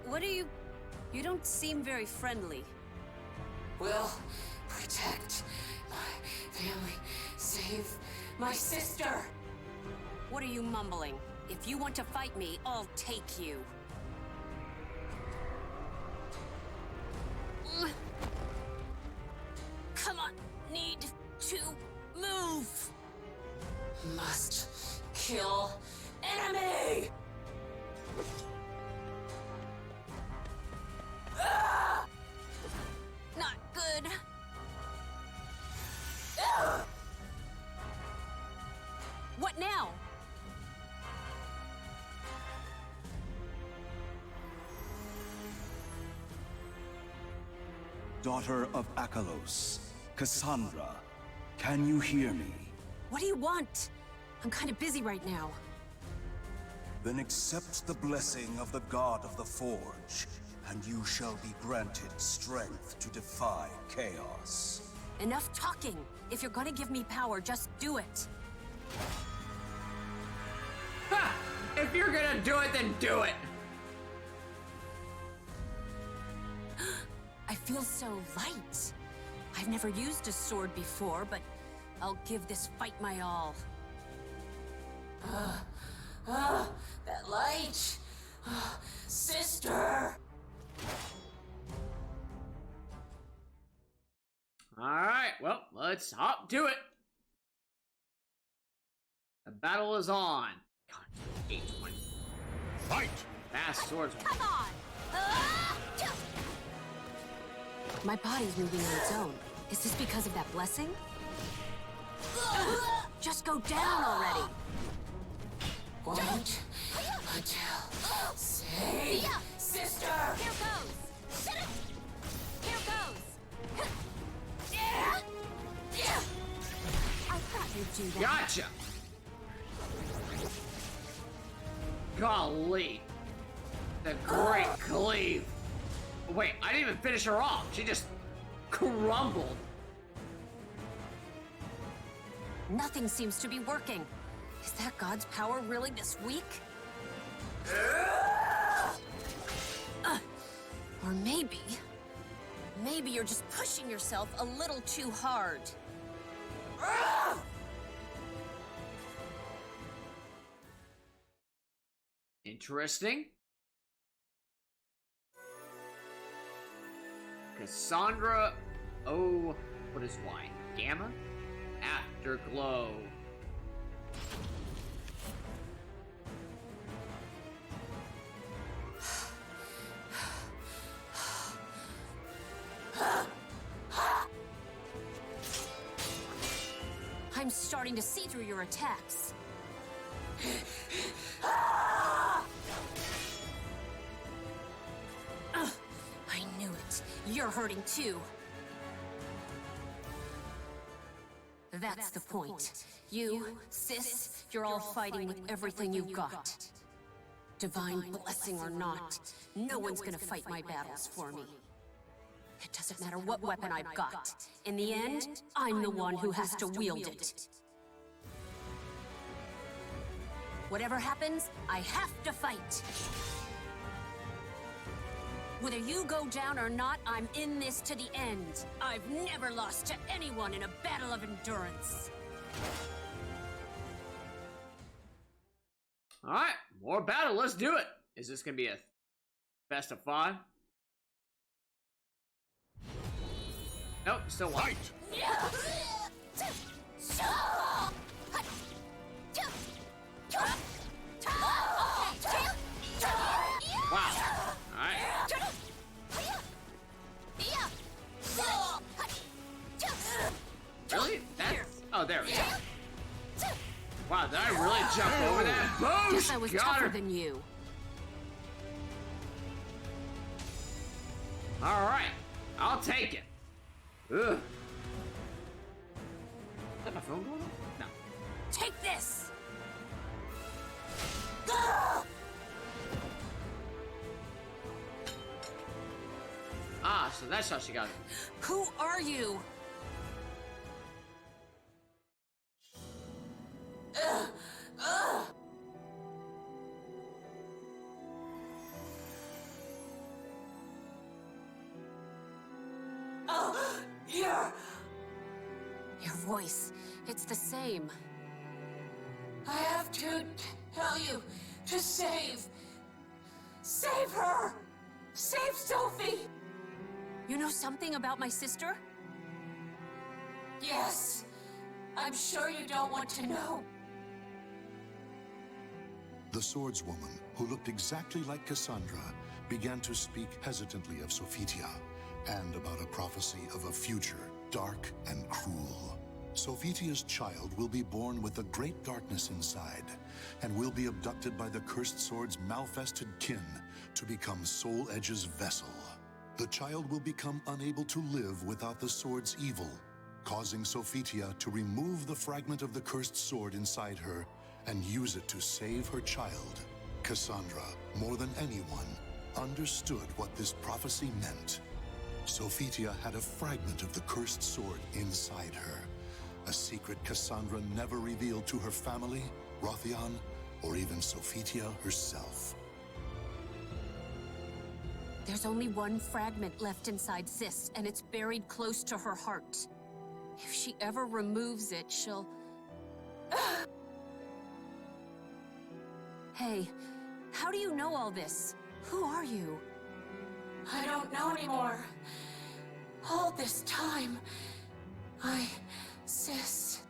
What are you... You don't seem very friendly. Will protect my family. Save my sister. What are you mumbling? If you want to fight me, I'll take you. Come on, need to move. Must kill enemy. Not good. What now? Daughter of Akalos, Cassandra, can you hear me? What do you want? I'm kind of busy right now. Then accept the blessing of the God of the Forge, and you shall be granted strength to defy chaos. Enough talking. If you're gonna give me power, just do it. Ha! If you're gonna do it, then do it. I feel so light. I've never used a sword before, but I'll give this fight my all. That light. Sister. Alright, well, let's hop to it. The battle is on. God, 820. Fight! Fast swordsman. Come on! My body's moving on its own. Is this because of that blessing? Just go down already! Won't until save sister. Here goes! Here goes! I thought you'd do that. Gotcha! Golly. The great cleave. Wait, I didn't even finish her off. She just crumbled. Nothing seems to be working. Is that God's power really this weak? Or maybe you're just pushing yourself a little too hard. Interesting. Cassandra, oh, what is Y? Gamma? Afterglow. I'm starting to see through your attacks. I knew it. You're hurting too. That's the point. You, sis, you're all fighting with everything you've got. Divine blessing or not, no one's gonna fight my battles for me. It doesn't matter what weapon I've got. In the end, I'm the one who has to wield it. Whatever happens, I have to fight. Whether you go down or not, I'm in this to the end. I've never lost to anyone in a battle of endurance. Alright, more battle, let's do it. Is this gonna be a best of 5? Nope, still one. Fight! Wow. Alright. Really? That's... Oh, there we go. Wow, did I really jump over that bush. Guess I was Got tougher her. than you. All right, I'll take it. Ugh. Is that my phone going off? No. Take this! Ah, so that's how she got it. Who are you? Oh, you're... Your voice, it's the same. I have to tell you to save her! Save Sophie! You know something about my sister? Yes. I'm sure you don't want to know. The swordswoman, who looked exactly like Cassandra, began to speak hesitantly of Sophitia and about a prophecy of a future dark and cruel. Sophitia's child will be born with a great darkness inside and will be abducted by the cursed sword's malfested kin to become Soul Edge's vessel. The child will become unable to live without the sword's evil, causing Sophitia to remove the fragment of the cursed sword inside her and use it to save her child. Cassandra, more than anyone, understood what this prophecy meant. Sophitia had a fragment of the cursed sword inside her, a secret Cassandra never revealed to her family, Rothion, or even Sophitia herself. There's only one fragment left inside Sis, and it's buried close to her heart. If she ever removes it, she'll... Hey, how do you know all this? Who are you? I don't know anymore. All this time, Sis.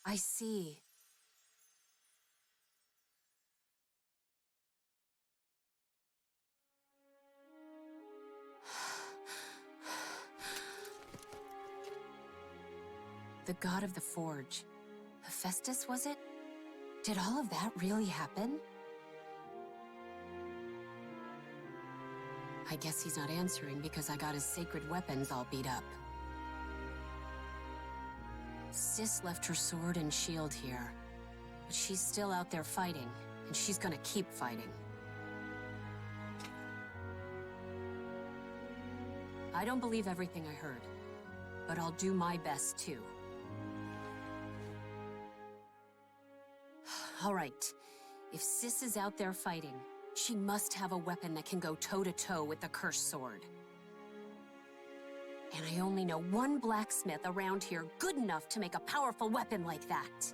I see. The god of the forge. Hephaestus, was it? Did all of that really happen? I guess he's not answering because I got his sacred weapons all beat up. Sis left her sword and shield here, but she's still out there fighting, and she's gonna keep fighting. I don't believe everything I heard, but I'll do my best too. All right, if Sis is out there fighting, she must have a weapon that can go toe-to-toe with the cursed sword. And I only know one blacksmith around here good enough to make a powerful weapon like that.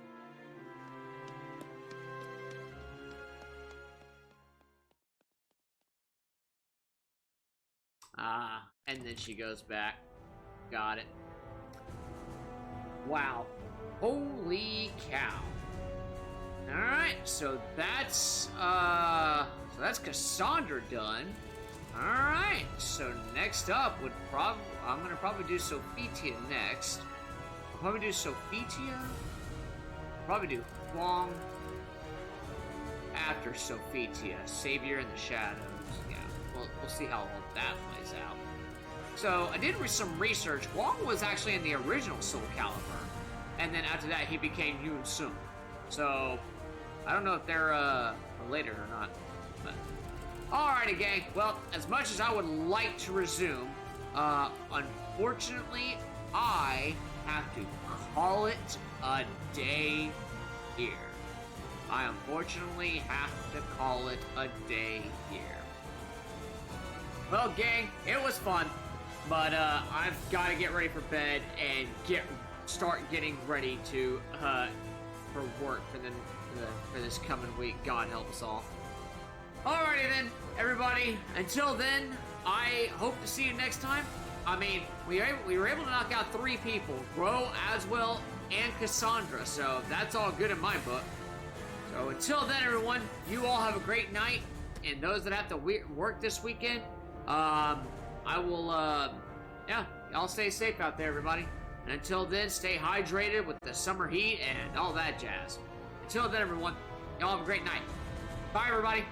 Ah, and then she goes back. Got it. Wow. Holy cow. Alright, so that's Cassandra done. Alright, so next up would I'm gonna probably do Sophitia next. I'll probably do Sophitia. Probably do Huang after Sophitia. Savior in the Shadows. Yeah, we'll see how all that plays out. So I did some research. Huang was actually in the original Soul Calibur, and then after that he became Yoon Sung. So I don't know if they're related or not. But alrighty, gang. Well, as much as I would like to resume, unfortunately, I have to call it a day here. I unfortunately have to call it a day here. Well, gang, it was fun, but I've got to get ready for bed and start getting ready to for work for this coming week. God help us all. Alrighty then, everybody. Until then, I hope to see you next time. I mean, we were able to knock out 3 people, Gro, Aswell, and Cassandra, so that's all good in my book. So until then, everyone, you all have a great night, and those that have to work this weekend, I will, yeah, y'all stay safe out there, everybody. And until then, stay hydrated with the summer heat and all that jazz. Until then, everyone, y'all have a great night. Bye, everybody.